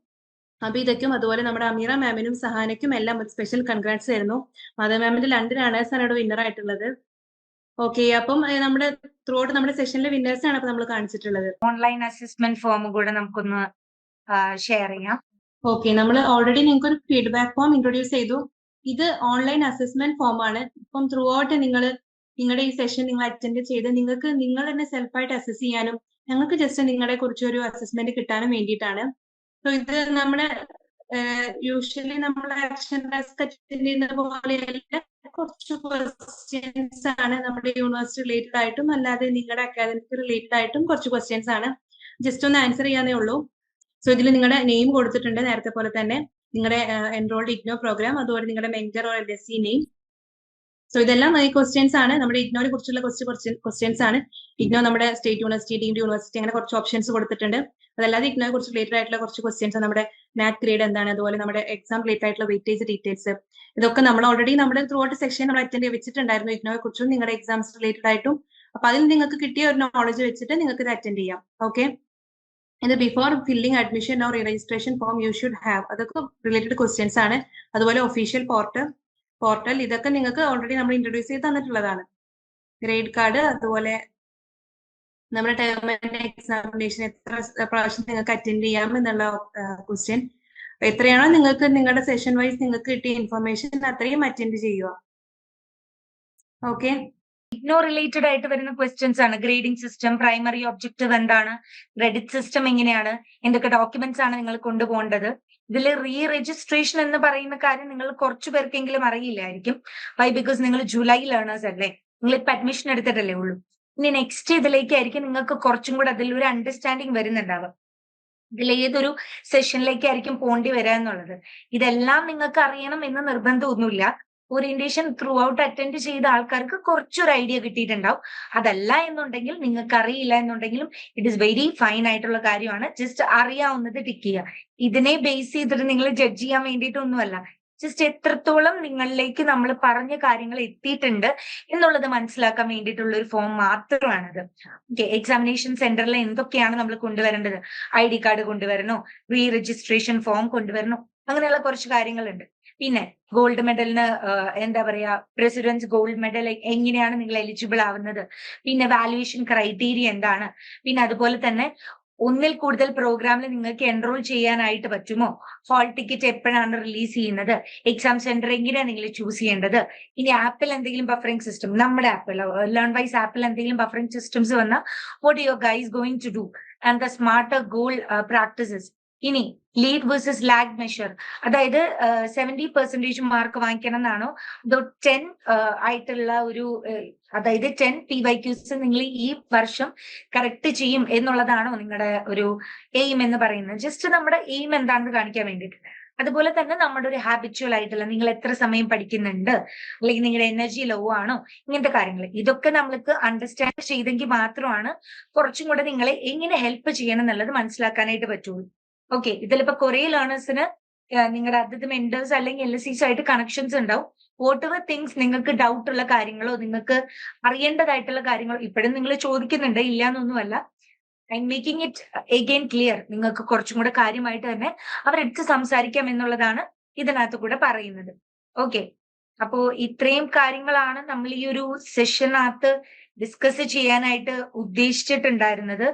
അബിതയ്ക്കും അതുപോലെ നമ്മുടെ അമീറ മാമിനും സഹാനയ്ക്കും എല്ലാം ഒരു സ്പെഷ്യൽ കൺഗ്രാറ്റ്സ് ആയിരുന്നു. മാധവ് മാമിന്റെ 2 ലേണേഴ്സ് ആണ് ഇവിടെ വിന്നർ ആയിട്ടുള്ളത്. ഓക്കെ, അപ്പം നമ്മുടെ ത്രൂ ഔട്ട് നമ്മുടെ സെഷനിലെ വിന്നേഴ്സ് ആണ് നമ്മൾ കാണിച്ചിട്ടുള്ളത്. ഓൺലൈൻ അസസ്മെന്റ് ഫോം കൂടെ നമുക്കൊന്ന് ഷെയർ ചെയ്യാം. ഓക്കെ, നമ്മൾ ഓൾറെഡി നിങ്ങൾക്ക് ഒരു ഫീഡ്ബാക്ക് ഫോം ഇൻട്രൊഡ്യൂസ് ചെയ്തു. ഇത് ഓൺലൈൻ അസസ്മെന്റ് ഫോം ആണ്. ഇപ്പം ത്രൂ ഔട്ട് നിങ്ങളുടെ ഈ സെഷൻ നിങ്ങൾ അറ്റൻഡ് ചെയ്ത് നിങ്ങൾക്ക് നിങ്ങൾ തന്നെ സെൽഫായിട്ട് അസസ് ചെയ്യാനും ഞങ്ങൾക്ക് ജസ്റ്റ് നിങ്ങളെ കുറിച്ച് ഒരു അസസ്മെന്റ് കിട്ടാനും വേണ്ടിയിട്ടാണ്. സോ ഇത് നമ്മുടെ യൂഷ്വലി നമ്മൾ ആക്ഷൻ ടാസ്ക് അറ്റൻഡ് ചെയ്യുന്ന പോലെയല്ല, കുറച്ച് ക്വസ്റ്റ്യൻസ് ആണ് നമ്മുടെ യൂണിവേഴ്സിറ്റി റിലേറ്റഡ് ആയിട്ടും അല്ലാതെ നിങ്ങളുടെ അക്കാദമിക് റിലേറ്റഡ് ആയിട്ടും കുറച്ച് ക്വസ്റ്റ്യൻസ് ആണ്. ജസ്റ്റ് ഒന്ന് ആൻസർ ചെയ്യാനേ ഉള്ളൂ. സോ ഇതിൽ നിങ്ങളുടെ നെയിം കൊടുത്തിട്ടുണ്ട്, നേരത്തെ പോലെ തന്നെ നിങ്ങളുടെ എൻറോൾഡ് ഇഗ്നോ പ്രോഗ്രാം, അതുപോലെ നിങ്ങളുടെ mentor or LSC name. So ഇതെല്ലാം ഈ ക്വസ്റ്റ്യൻസ് ആണ്, നമ്മുടെ ഇഗ്നോയെ കുറിച്ചുള്ള ക്വസ്റ്റ്യൻസ് ആണ്. ഇഗ്നോ നമ്മുടെ സ്റ്റേറ്റ് യൂണിവേഴ്സിറ്റി, ഡീംഡ് യൂണിവേഴ്സിറ്റി, അങ്ങനെ കുറച്ച് ഓപ്ഷൻസ് കൊടുത്തിട്ടുണ്ട്. അതല്ലാതെ ഇഗ്നോയെ കുറിച്ച് റിലേറ്റഡ് ആയിട്ടുള്ള കുറച്ച് ക്വസ്റ്റ്യൻസ്, നമ്മുടെ നാറ്റ് ഗ്രേഡ് എന്താണ്, അതുപോലെ നമ്മുടെ എക്സാം റിലേറ്റഡ് ആയിട്ടുള്ള വെയിറ്റേജ് ഡീറ്റെയിൽസ്, ഇതൊക്കെ നമ്മൾ ഓൾറെഡി നമ്മുടെ ത്രൂ ഔട്ട് സെക്ഷൻ നമ്മൾ അറ്റൻഡ് വെച്ചിട്ടുണ്ടായിരുന്നു ഇഗ്നോയെ കുറിച്ചും നിങ്ങളുടെ എക്സാംസ് റിലേറ്റഡ് ആയിട്ടും. അപ്പൊ അതിൽ നിങ്ങൾക്ക് കിട്ടിയ ഒരു നോളജ് വെച്ചിട്ട് നിങ്ങൾക്ക് ഇത് അറ്റൻഡ് ചെയ്യാം. ഓക്കെ, ഇത് before filling admission or registration form you should have, അതൊക്കെ റിലേറ്റഡ് ക്വസ്റ്റ്യൻസ് ആണ്. അതുപോലെ ഒഫീഷ്യൽ പോർട്ടൽ ഇതൊക്കെ നിങ്ങൾക്ക് ഓൾറെഡി നമ്മൾ ഇൻട്രൊഡ്യൂസ് ചെയ്ത് തന്നിട്ടുള്ളതാണ്. ഗ്രേഡ് കാർഡ്, അതുപോലെ നമ്മുടെ ടേം ആൻഡ് എക്സാമിനേഷൻ എത്ര പ്രാവശ്യം നിങ്ങൾക്ക് അറ്റൻഡ് ചെയ്യാം എന്നുള്ള ക്വസ്റ്റ്യൻ, എത്രയാണോ നിങ്ങൾക്ക് നിങ്ങളുടെ സെഷൻ വൈസ് നിങ്ങൾക്ക് കിട്ടിയ ഇൻഫർമേഷൻ അത്രയും അറ്റൻഡ് ചെയ്യുക. ഓക്കെ, ഇഗ്നോ റിലേറ്റഡ് ആയിട്ട് വരുന്ന ക്വസ്റ്റ്യൻസ് ആണ്. ഗ്രേഡിംഗ് സിസ്റ്റം, പ്രൈമറി ഒബ്ജക്റ്റീവ് എന്താണ്, ക്രെഡിറ്റ് സിസ്റ്റം എങ്ങനെയാണ്, എന്തൊക്കെ ഡോക്യുമെന്റ്സ് ആണ് നിങ്ങൾ കൊണ്ടുപോകേണ്ടത്. ഇതിൽ രജിസ്ട്രേഷൻ എന്ന് പറയുന്ന കാര്യം നിങ്ങൾ കുറച്ചു പേർക്കെങ്കിലും അറിയില്ലായിരിക്കും. വൈ? ബിക്കോസ് നിങ്ങൾ ജൂലൈ ലേണേഴ്സ് അല്ലേ, നിങ്ങൾ ഇപ്പൊ അഡ്മിഷൻ എടുത്തിട്ടല്ലേ ഉള്ളൂ. ഇനി നെക്സ്റ്റ് ഇതിലേക്കായിരിക്കും നിങ്ങൾക്ക് കുറച്ചും കൂടെ അതിലൊരു അണ്ടർസ്റ്റാൻഡിങ് വരുന്നുണ്ടാവുക. ഇതിലേതൊരു സെഷനിലേക്കായിരിക്കും പോണ്ടി വരിക എന്നുള്ളത്. ഇതെല്ലാം നിങ്ങൾക്ക് അറിയണം എന്ന് നിർബന്ധമൊന്നുമില്ല. ഓറിയന്റേഷൻ ത്രൂ ഔട്ട് അറ്റൻഡ് ചെയ്ത ആൾക്കാർക്ക് കുറച്ചൊരു ഐഡിയ കിട്ടിയിട്ടുണ്ടാവും. അതല്ല എന്നുണ്ടെങ്കിൽ, നിങ്ങൾക്ക് അറിയില്ല എന്നുണ്ടെങ്കിലും ഇറ്റ് ഇസ് വെരി ഫൈൻ ആയിട്ടുള്ള കാര്യമാണ്. ജസ്റ്റ് അറിയാവുന്നത് ടിക്ക് ചെയ്യുക. ഇതിനെ ബേസ് ചെയ്തിട്ട് നിങ്ങൾ ജഡ്ജ് ചെയ്യാൻ വേണ്ടിയിട്ടൊന്നുമല്ല, ജസ്റ്റ് എത്രത്തോളം നിങ്ങളിലേക്ക് നമ്മൾ പറഞ്ഞ കാര്യങ്ങൾ എത്തിയിട്ടുണ്ട് എന്നുള്ളത് മനസ്സിലാക്കാൻ വേണ്ടിയിട്ടുള്ള ഒരു ഫോം മാത്രമാണിത്. ഓക്കെ, എക്സാമിനേഷൻ സെന്ററിൽ എന്തൊക്കെയാണ് നമ്മൾ കൊണ്ടുവരേണ്ടത്? ID കാർഡ് കൊണ്ടുവരണോ, രജിസ്ട്രേഷൻ ഫോം കൊണ്ടുവരണോ, അങ്ങനെയുള്ള കുറച്ച് കാര്യങ്ങളുണ്ട്. പിന്നെ ഗോൾഡ് മെഡലിന് എന്താ പറയാ, പ്രസിഡൻസ് ഗോൾഡ് മെഡൽ എങ്ങനെയാണ് നിങ്ങൾ എലിജിബിൾ ആവുന്നത്, പിന്നെ വാല്യുവേഷൻ ക്രൈറ്റീരിയ എന്താണ്, പിന്നെ അതുപോലെ തന്നെ ഒന്നിൽ കൂടുതൽ പ്രോഗ്രാമിൽ നിങ്ങൾക്ക് എൻറോൾ ചെയ്യാനായിട്ട് പറ്റുമോ, ഹാൾ ടിക്കറ്റ് എപ്പോഴാണ് റിലീസ് ചെയ്യുന്നത്, എക്സാം സെന്റർ എങ്ങനെയാണ് നിങ്ങൾ ചൂസ് ചെയ്യേണ്ടത്, ഇനി ആപ്പിൽ എന്തെങ്കിലും ബഫറിംഗ് സിസ്റ്റം, നമ്മുടെ ആപ്പിൽ ലേൺ വൈസ് ആപ്പിൽ എന്തെങ്കിലും ബഫറിംഗ് സിസ്റ്റംസ് വന്നാൽ what your guys going to do and the smarter goal practices. ഇനി ലീഡ് വേഴ്സസ് ലാഗ് മെഷർ, അതായത് 70% മാർക്ക് വാങ്ങിക്കണം എന്നാണോ, അതോ 10 ആയിട്ടുള്ള ഒരു അതായത് 10 PYQs നിങ്ങൾ ഈ വർഷം കറക്റ്റ് ചെയ്യും എന്നുള്ളതാണോ നിങ്ങളുടെ ഒരു എയിം എന്ന് പറയുന്നത്? ജസ്റ്റ് നമ്മുടെ എയിം എന്താണെന്ന് കാണിക്കാൻ വേണ്ടിയിട്ട്. അതുപോലെ തന്നെ നമ്മുടെ ഒരു ഹാബിച്വൽ ആയിട്ടുള്ള, നിങ്ങൾ എത്ര സമയം പഠിക്കുന്നുണ്ട്, അല്ലെങ്കിൽ നിങ്ങളുടെ എനർജി ലോ ആണോ, ഇങ്ങനത്തെ കാര്യങ്ങൾ, ഇതൊക്കെ നമ്മൾക്ക് അണ്ടർസ്റ്റാൻഡ് ചെയ്തെങ്കിൽ മാത്രമാണ് കുറച്ചും കൂടെ നിങ്ങളെ എങ്ങനെ ഹെൽപ്പ് ചെയ്യണം എന്നുള്ളത് മനസ്സിലാക്കാനായിട്ട് പറ്റുള്ളൂ. ഓക്കെ, ഇതിലിപ്പോ കുറെ ലേണേഴ്സിന് നിങ്ങളുടെ അതത് മെന്റേഴ്സ് അല്ലെങ്കിൽ LSCs ആയിട്ട് കണക്ഷൻസ് ഉണ്ടാവും. വാട്ട് എവർ തിങ്സ് നിങ്ങൾക്ക് ഡൗട്ട് ഉള്ള കാര്യങ്ങളോ നിങ്ങൾക്ക് അറിയേണ്ടതായിട്ടുള്ള കാര്യങ്ങളോ ഇപ്പോഴും നിങ്ങൾ ചോദിക്കുന്നുണ്ട്, ഇല്ല എന്നൊന്നുമല്ല. I'm making it again clear. നിങ്ങൾക്ക് കുറച്ചും കൂടെ കാര്യമായിട്ട് തന്നെ അവരെടുത്ത് സംസാരിക്കാം എന്നുള്ളതാണ് ഇതിനകത്ത് കൂടെ പറയുന്നത്. ഓക്കെ, അപ്പോ ഇത്രയും കാര്യങ്ങളാണ് നമ്മൾ ഈ ഒരു സെഷനകത്ത് ഡിസ്കസ് ചെയ്യാനായിട്ട് ഉദ്ദേശിച്ചിട്ടുണ്ടായിരുന്നത്.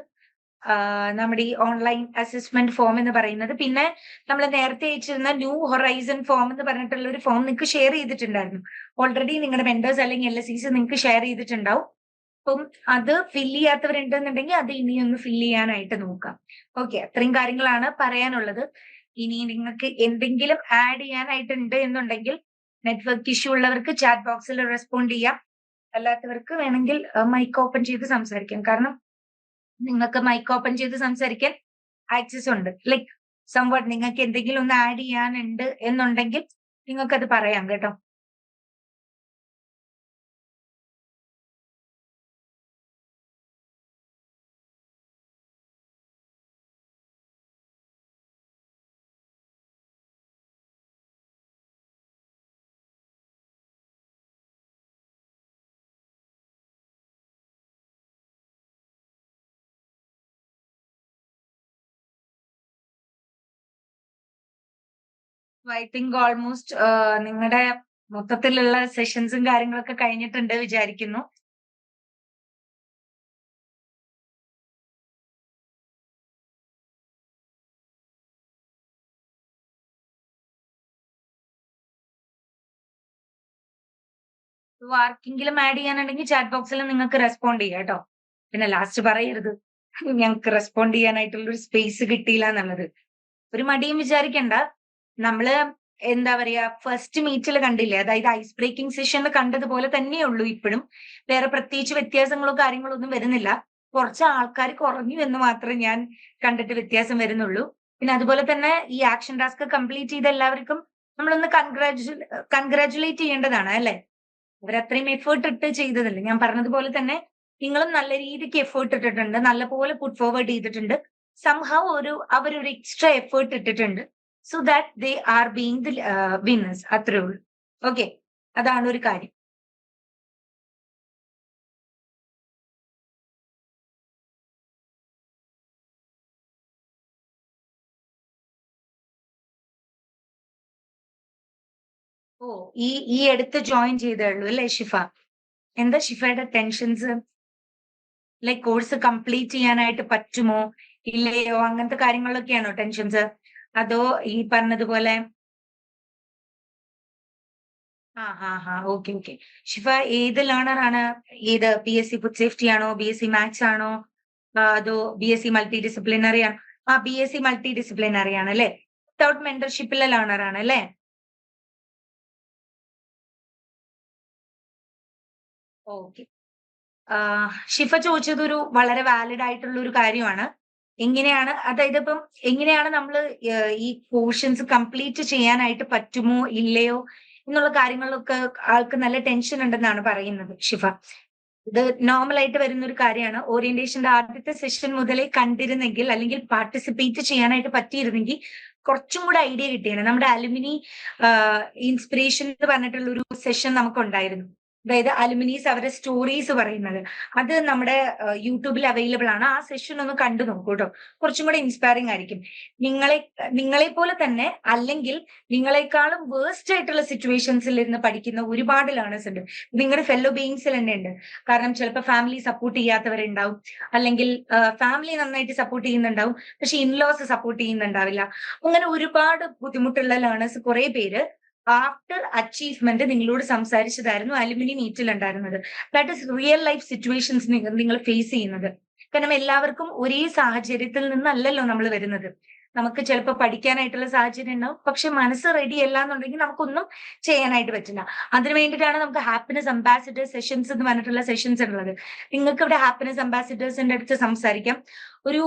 നമ്മുടെ ഈ ഓൺലൈൻ അസസ്മെന്റ് ഫോം എന്ന് പറയുന്നത്. പിന്നെ നമ്മൾ നേരത്തെ അയച്ചിരുന്ന ന്യൂ ഹൊറൈസൺ ഫോം എന്ന് പറഞ്ഞിട്ടുള്ള ഒരു ഫോം നിങ്ങൾക്ക് ഷെയർ ചെയ്തിട്ടുണ്ടായിരുന്നു. ഓൾറെഡി നിങ്ങളുടെ മെന്റേഴ്സ് അല്ലെങ്കിൽ LSCs നിങ്ങൾക്ക് ഷെയർ ചെയ്തിട്ടുണ്ടാവും. അപ്പം അത് ഫില്ല് ചെയ്യാത്തവരുണ്ടെന്നുണ്ടെങ്കിൽ അത് ഇനി ഒന്ന് ഫില്ല് ചെയ്യാനായിട്ട് നോക്കാം. ഓക്കെ, അത്രയും കാര്യങ്ങളാണ് പറയാനുള്ളത്. ഇനി നിങ്ങൾക്ക് എന്തെങ്കിലും ആഡ് ചെയ്യാനായിട്ടുണ്ട് എന്നുണ്ടെങ്കിൽ നെറ്റ്വർക്ക് ഇഷ്യൂ ഉള്ളവർക്ക് ചാറ്റ് ബോക്സിൽ റെസ്പോണ്ട് ചെയ്യാം. അല്ലാത്തവർക്ക് വേണമെങ്കിൽ മൈക്ക് ഓപ്പൺ ചെയ്ത് സംസാരിക്കാം. കാരണം നിങ്ങൾക്ക് മൈക്ക് ഓപ്പൺ ചെയ്ത് സംസാരിക്കാൻ ആക്സസ് ഉണ്ട്. ലൈക്ക് സംവാട്ട് നിങ്ങൾക്ക് എന്തെങ്കിലും ഒന്ന് ആഡ് ചെയ്യാനുണ്ട് എന്നുണ്ടെങ്കിൽ നിങ്ങൾക്കത് പറയാം കേട്ടോ. ഐ തിങ്ക് ഓൾമോസ്റ്റ് നിങ്ങളുടെ മൊത്തത്തിലുള്ള സെഷൻസും കാര്യങ്ങളൊക്കെ കഴിഞ്ഞിട്ടുണ്ട് വിചാരിക്കുന്നു. ആർക്കെങ്കിലും ആഡ് ചെയ്യാനുണ്ടെങ്കിൽ ചാറ്റ് ബോക്സിൽ നിങ്ങൾക്ക് റെസ്പോണ്ട് ചെയ്യാം കേട്ടോ. പിന്നെ ലാസ്റ്റ് പറയരുത് ഞങ്ങൾക്ക് റെസ്പോണ്ട് ചെയ്യാനായിട്ടുള്ള ഒരു സ്പേസ് കിട്ടിയില്ല എന്നുള്ളത്. ഒരു മടിയും വിചാരിക്കണ്ട. നമ്മള് എന്താ പറയാ, ഫസ്റ്റ് മീറ്റിൽ കണ്ടില്ലേ, അതായത് ഐസ് ബ്രേക്കിംഗ് സെഷനിൽ കണ്ടതുപോലെ തന്നെയുള്ളൂ ഇപ്പോഴും. വേറെ പ്രത്യേകിച്ച് വ്യത്യാസങ്ങളോ കാര്യങ്ങളോ ഒന്നും വരുന്നില്ല. കുറച്ച് ആൾക്കാർ കുറഞ്ഞു എന്ന് മാത്രമേ ഞാൻ കണ്ടിട്ട് വ്യത്യാസം വരുന്നുള്ളൂ. പിന്നെ അതുപോലെ തന്നെ ഈ ആക്ഷൻ ടാസ്ക് കംപ്ലീറ്റ് ചെയ്ത എല്ലാവർക്കും നമ്മളൊന്ന് കൺഗ്രാജുലേറ്റ് ചെയ്യേണ്ടതാണ് അല്ലെ. അവരത്രയും എഫേർട്ട് ഇട്ട് ചെയ്തതല്ലേ. ഞാൻ പറഞ്ഞതുപോലെ തന്നെ നിങ്ങളും നല്ല രീതിക്ക് എഫേർട്ട് ഇട്ടിട്ടുണ്ട്, നല്ലപോലെ പുട്ട് ഫോർവേഡ് ചെയ്തിട്ടുണ്ട്. സംഹൗ അവരൊരു എക്സ്ട്രാ എഫേർട്ട് ഇട്ടിട്ടുണ്ട്. So that they are being the winners. അത്രേ ഉള്ളൂ. ഓക്കെ, അതാണ് ഒരു കാര്യം. ഓ, ഈ അടുത്ത് ജോയിൻ ചെയ്തേ ഉള്ളൂ അല്ലേ ഷിഫ? എന്താ ഷിഫയുടെ ടെൻഷൻസ്? ലൈക് കോഴ്സ് കംപ്ലീറ്റ് ചെയ്യാനായിട്ട് പറ്റുമോ ഇല്ലയോ അങ്ങനത്തെ കാര്യങ്ങളിലൊക്കെയാണോ ടെൻഷൻസ്? അതോ ഈ പറഞ്ഞതുപോലെ ഓക്കെ. ഷിഫ ഏത് ലേണർ ആണ്? ഏത് BSc ഫുഡ് സേഫ്റ്റി ആണോ, BSc മാത്സ് ആണോ, അതോ BSc മൾട്ടി ഡിസിപ്ലിനറി ആണോ? BSc മൾട്ടി ഡിസിപ്ലിനറി ആണ് അല്ലെ? വിത്തൗട്ട് മെന്റർഷിപ്പിലെ ലേണർ ആണ് അല്ലെ? ഓക്കെ. ഷിഫ ചോദിച്ചത് ഒരു വളരെ വാലിഡ് ആയിട്ടുള്ള ഒരു കാര്യമാണ്. എങ്ങനെയാണ്, അതായത് ഇപ്പം എങ്ങനെയാണ് നമ്മൾ ഈ പോർഷൻസ് കംപ്ലീറ്റ് ചെയ്യാനായിട്ട് പറ്റുമോ ഇല്ലയോ എന്നുള്ള കാര്യങ്ങളിലൊക്കെ ആൾക്ക് നല്ല ടെൻഷൻ ഉണ്ടെന്നാണ് പറയുന്നത് ഷിഫ. ഇത് നോർമൽ ആയിട്ട് വരുന്ന ഒരു കാര്യമാണ്. ഓറിയന്റേഷന്റെ ആദ്യത്തെ സെഷൻ മുതലേ കണ്ടിരുന്നെങ്കിൽ അല്ലെങ്കിൽ പാർട്ടിസിപ്പേറ്റ് ചെയ്യാനായിട്ട് പറ്റിയിരുന്നെങ്കിൽ കുറച്ചും കൂടെ ഐഡിയ കിട്ടിയാണ്. നമ്മുടെ അലുമിനി ഇൻസ്പിറേഷൻ എന്ന് പറഞ്ഞിട്ടുള്ള ഒരു സെഷൻ നമുക്കുണ്ടായിരുന്നു. അതായത് അലുമിനീസ് അവരുടെ സ്റ്റോറീസ് പറയുന്നത്, അത് നമ്മുടെ യൂട്യൂബിൽ അവൈലബിൾ ആണ്. ആ സെഷൻ ഒന്ന് കണ്ടു നോക്കൂ കേട്ടോ, കുറച്ചും കൂടെ ഇൻസ്പയറിംഗ് ആയിരിക്കും. നിങ്ങളെ പോലെ തന്നെ അല്ലെങ്കിൽ നിങ്ങളെക്കാളും വേഴ്സ്റ്റ് ആയിട്ടുള്ള സിറ്റുവേഷൻസിൽ ഇരുന്ന് പഠിക്കുന്ന ഒരുപാട് ലേണേഴ്സ് ഉണ്ട്. നിങ്ങളുടെ ഫെല്ലോ ബീയിങ്സിൽ തന്നെ ഉണ്ട്. കാരണം ചിലപ്പോൾ ഫാമിലി സപ്പോർട്ട് ചെയ്യാത്തവരുണ്ടാവും, അല്ലെങ്കിൽ ഫാമിലി നന്നായിട്ട് സപ്പോർട്ട് ചെയ്യുന്നുണ്ടാവും, പക്ഷെ ഇൻലോസ് സപ്പോർട്ട് ചെയ്യുന്നുണ്ടാവില്ല. അങ്ങനെ ഒരുപാട് ബുദ്ധിമുട്ടുള്ള ലേണേഴ്സ് കുറെ പേര് ആഫ്റ്റർ അച്ചീവ്മെന്റ് നിങ്ങളോട് സംസാരിച്ചതായിരുന്നു അലുമിനി മീറ്റിൽ ഉണ്ടായിരുന്നത്. That is real life situations നിങ്ങൾ ഫേസ് ചെയ്യുന്നത്. കാരണം എല്ലാവർക്കും ഒരേ സാഹചര്യത്തിൽ നിന്നല്ലല്ലോ നമ്മൾ വരുന്നത്. നമുക്ക് ചിലപ്പോൾ പഠിക്കാനായിട്ടുള്ള സാഹചര്യം ഉണ്ടാവും, പക്ഷെ മനസ്സ് റെഡി അല്ല എന്നുണ്ടെങ്കിൽ നമുക്കൊന്നും ചെയ്യാനായിട്ട് പറ്റില്ല. അതിനു വേണ്ടിയിട്ടാണ് നമുക്ക് ഹാപ്പിനെസ് അംബാസിഡർ സെഷൻസ് എന്ന് പറഞ്ഞിട്ടുള്ള സെഷൻസ് ഉള്ളത്. നിങ്ങൾക്ക് ഇവിടെ ഹാപ്പിനെസ് അംബാസിഡേഴ്സിന്റെ അടുത്ത് സംസാരിക്കാം. ഒരു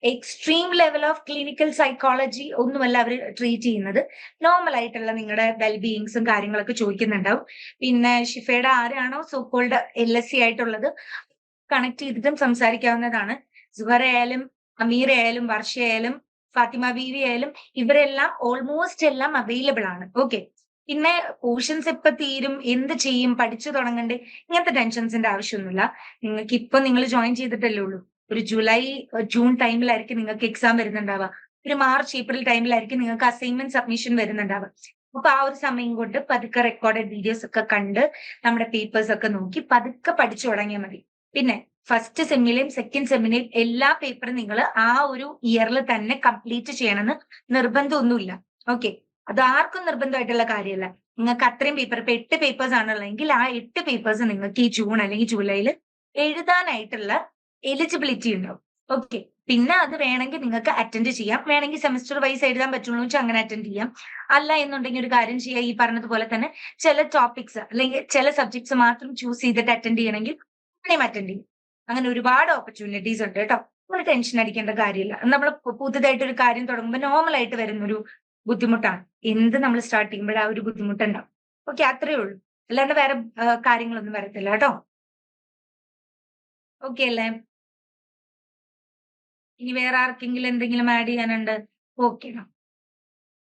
extreme level of clinical psychology ഒന്നുമല്ല അവർ ട്രീറ്റ് ചെയ്യുന്നത്. നോർമൽ ആയിട്ടുള്ള നിങ്ങളുടെ വെൽബീയിങ്സും കാര്യങ്ങളൊക്കെ ചോദിക്കുന്നുണ്ടാവും. പിന്നെ ഷിഫയുടെ ആരാണോ സോക്കോൾഡ് LSC ആയിട്ടുള്ളത് കണക്ട് ചെയ്തിട്ടും സംസാരിക്കാവുന്നതാണ്. സുഹറ ആയാലും അമീർ ആയാലും വർഷ ആയാലും ഫാത്തിമ ബീവി ആയാലും ഇവരെല്ലാം ഓൾമോസ്റ്റ് എല്ലാം അവൈലബിൾ ആണ്. ഓക്കെ. പിന്നെ പോർഷൻസ് എപ്പോ തീരും, എന്ത് ചെയ്യും, പഠിച്ചു തുടങ്ങണ്ടേ, ഇങ്ങനത്തെ ടെൻഷൻസിന്റെ ആവശ്യമൊന്നുമില്ല. നിങ്ങൾക്ക് ഇപ്പൊ നിങ്ങൾ ജോയിൻ ചെയ്തിട്ടല്ലേ ഉള്ളൂ. ഒരു ജൂലൈ ജൂൺ ടൈമിലായിരിക്കും നിങ്ങൾക്ക് എക്സാം വരുന്നുണ്ടാവുക. ഒരു മാർച്ച് ഏപ്രിൽ ടൈമിലായിരിക്കും നിങ്ങൾക്ക് അസൈൻമെന്റ് സബ്മിഷൻ വരുന്നുണ്ടാവുക. അപ്പൊ ആ ഒരു സമയം കൊണ്ട് പതുക്കെ റെക്കോർഡഡ് വീഡിയോസ് ഒക്കെ കണ്ട് നമ്മുടെ പേപ്പേഴ്സ് ഒക്കെ നോക്കി പതുക്കെ പഠിച്ചു തുടങ്ങിയാൽ മതി. പിന്നെ ഫസ്റ്റ് സെമ്മിലെയും സെക്കൻഡ് സെമ്മിലെയും എല്ലാ പേപ്പറും നിങ്ങൾ ആ ഒരു ഇയറിൽ തന്നെ കംപ്ലീറ്റ് ചെയ്യണമെന്ന് നിർബന്ധമൊന്നുമില്ല. ഓക്കെ, അത് ആർക്കും നിർബന്ധമായിട്ടുള്ള കാര്യമല്ല. നിങ്ങൾക്ക് അത്രയും പേപ്പർ, ഇപ്പൊ 8 പേപ്പേഴ്സ് ആണുള്ളതെങ്കിൽ ആ 8 പേപ്പേഴ്സ് നിങ്ങൾക്ക് ഈ ജൂൺ അല്ലെങ്കിൽ ജൂലൈയിൽ എഴുതാനായിട്ടുള്ള എലിജിബിലിറ്റി ഉണ്ടാവും. ഓക്കെ, പിന്നെ അത് വേണമെങ്കിൽ നിങ്ങൾക്ക് അറ്റൻഡ് ചെയ്യാം. വേണമെങ്കിൽ സെമസ്റ്റർ വൈസ് എഴുതാൻ പറ്റുള്ളൂ വെച്ചാൽ അങ്ങനെ അറ്റൻഡ് ചെയ്യാം. അല്ല എന്നുണ്ടെങ്കിൽ ഒരു കാര്യം ചെയ്യാം, ഈ പറഞ്ഞതുപോലെ തന്നെ ചില ടോപ്പിക്സ് അല്ലെങ്കിൽ ചില സബ്ജക്ട്സ് മാത്രം ചൂസ് ചെയ്തിട്ട് അറ്റൻഡ് ചെയ്യണമെങ്കിൽ അങ്ങനെയും അറ്റൻഡ് ചെയ്യും. അങ്ങനെ ഒരുപാട് ഓപ്പർച്യൂണിറ്റീസ് ഉണ്ട് കേട്ടോ. നമ്മൾ ടെൻഷൻ അടിക്കേണ്ട കാര്യമില്ല. നമ്മൾ പുതുതായിട്ട് ഒരു കാര്യം തുടങ്ങുമ്പോൾ നോർമൽ ആയിട്ട് വരുന്നൊരു ബുദ്ധിമുട്ടാണ്. എന്ത് നമ്മൾ സ്റ്റാർട്ട് ചെയ്യുമ്പോൾ ആ ഒരു ബുദ്ധിമുട്ടുണ്ടാവും. ഓക്കെ, അത്രയേ ഉള്ളൂ. അല്ലാണ്ട് വേറെ കാര്യങ്ങളൊന്നും വരത്തില്ല കേട്ടോ. ഓക്കെ അല്ലേ? ഇനി വേറെ ആർക്കെങ്കിലും എന്തെങ്കിലും ആഡ് ചെയ്യാനുണ്ട്? Okay,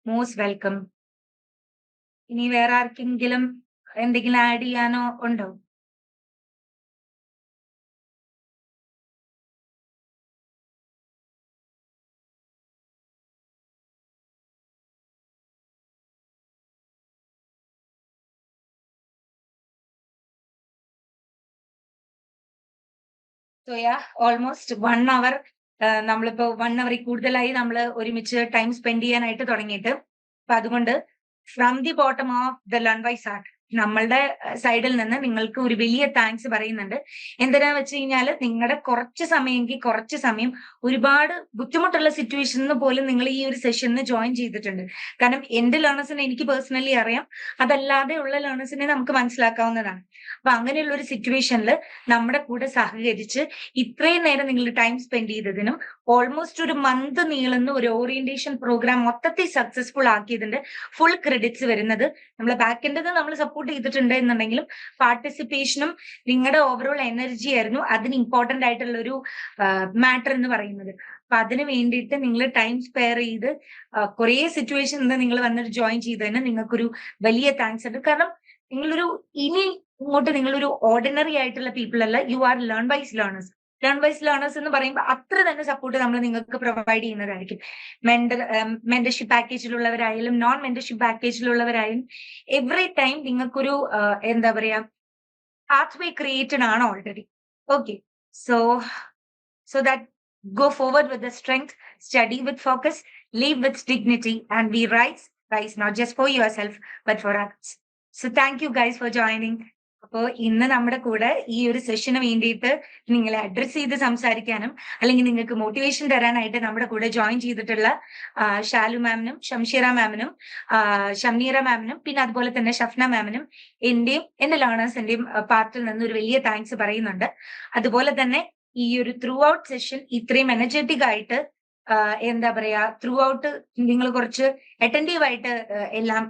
most welcome. ഇനി വേറെ ആർക്കെങ്കിലും എന്തെങ്കിലും ആഡ് ചെയ്യാനോ ഉണ്ടോ? സോ യാ, ഓൾമോസ്റ്റ് 1 hour നമ്മളിപ്പോ 1 hour കൂടുതലായി നമ്മൾ ഒരുമിച്ച് ടൈം സ്പെൻഡ് ചെയ്യാനായിട്ട് തുടങ്ങിയിട്ട്. അപ്പൊ അതുകൊണ്ട് from the bottom of the learn by heart നമ്മളുടെ സൈഡിൽ നിന്ന് നിങ്ങൾക്ക് ഒരു വലിയ താങ്ക്സ് പറയുന്നുണ്ട്. എന്തിനാന്ന് വെച്ച് കഴിഞ്ഞാല് നിങ്ങളുടെ കുറച്ച് സമയം ഒരുപാട് ബുദ്ധിമുട്ടുള്ള സിറ്റുവേഷനിൽ പോലും നിങ്ങൾ ഈ ഒരു സെഷനിൽ ജോയിൻ ചെയ്തിട്ടുണ്ട്. കാരണം എന്റെ ലേണേഴ്സിനെ എനിക്ക് പേഴ്സണലി അറിയാം, അതല്ലാതെ ഉള്ള ലേണേഴ്സിനെ നമുക്ക് മനസ്സിലാക്കാവുന്നതാണ്. അപ്പൊ അങ്ങനെയുള്ള ഒരു സിറ്റുവേഷനിൽ നമ്മുടെ കൂടെ സഹകരിച്ച് ഇത്രയും നേരം നിങ്ങൾ ടൈം സ്പെൻഡ് ചെയ്തതിനും ഓൾമോസ്റ്റ് ഒരു മന്ത് നീളുന്ന ഒരു ഓറിയന്റേഷൻ പ്രോഗ്രാം മൊത്തത്തിൽ സക്സസ്ഫുൾ ആക്കിയതിന്റെ ഫുൾ ക്രെഡിറ്റ്സ് വരുന്നത് നമ്മളെ ബാക്ക് എൻഡിൽ നമ്മൾ സപ്പോർട്ട് സപ്പോർട്ട് ചെയ്തിട്ടുണ്ട് എന്നുണ്ടെങ്കിലും പാർട്ടിസിപ്പേഷനും നിങ്ങളുടെ ഓവറോൾ എനർജി ആയിരുന്നു അതിന് ഇമ്പോർട്ടന്റ് ആയിട്ടുള്ള ഒരു മാറ്റർ എന്ന് പറയുന്നത്. അപ്പൊ അതിന് വേണ്ടിയിട്ട് നിങ്ങൾ ടൈം സ്പെയർ ചെയ്ത് കുറെ സിറ്റുവേഷനിൽ നിങ്ങൾ വന്നിട്ട് ജോയിൻ ചെയ്തതിന് നിങ്ങൾക്കൊരു വലിയ താങ്ക്സ് ഉണ്ട്. കാരണം നിങ്ങളൊരു ഇനി ഇങ്ങോട്ട് നിങ്ങളൊരു ഓർഡിനറി ആയിട്ടുള്ള പീപ്പിൾ അല്ല, you are Learn Wise learners. Learn Wise learners എന്ന് പറയുമ്പോൾ അത്ര തന്നെ സപ്പോർട്ട് നമ്മൾ നിങ്ങൾക്ക് പ്രൊവൈഡ് ചെയ്യുന്നതായിരിക്കും. മെന്റർഷിപ്പ് പാക്കേജിലുള്ളവരായാലും നോൺ മെന്റർഷിപ്പ് പാക്കേജിലുള്ളവരായാലും എവറി ടൈം നിങ്ങൾക്കൊരു എന്താ പറയാ pathway created ആണ് already. Okay, so that go forward with the strength, study with focus, live with dignity, and we rise not just for yourself but for others. So thank you guys for joining. അപ്പോൾ ഇന്ന് നമ്മുടെ കൂടെ ഈ ഒരു സെഷന് വേണ്ടിയിട്ട് നിങ്ങളെ address ചെയ്ത് സംസാരിക്കാനും അല്ലെങ്കിൽ നിങ്ങൾക്ക് മോട്ടിവേഷൻ തരാനായിട്ട് നമ്മുടെ കൂടെ ജോയിൻ ചെയ്തിട്ടുള്ള ഷാലു മാമിനും ഷംഷീറ മാമിനും ഷംനീറ മാമിനും പിന്നെ അതുപോലെ തന്നെ ഷഫ്ന മാമിനും എന്റെയും എന്റെ ലേണേഴ്സിന്റെയും പാർട്ടിൽ നിന്ന് ഒരു വലിയ താങ്ക്സ് പറയുന്നുണ്ട്. അതുപോലെ തന്നെ ഈ ഒരു ത്രൂ ഔട്ട് സെഷൻ ഇത്രയും എനർജറ്റിക് ആയിട്ട് എന്താ പറയാ ത്രൂ ഔട്ട് നിങ്ങൾ കുറച്ച് അറ്റൻറ്റീവ് ആയിട്ട് എല്ലാം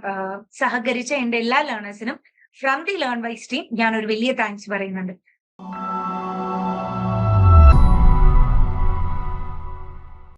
സഹകരിച്ച എന്റെ എല്ലാ ലേണേഴ്സിനും from the Learn Wise team ഞാൻ ഒരു വലിയ താങ്ക്സ് പറയുന്നുണ്ട്.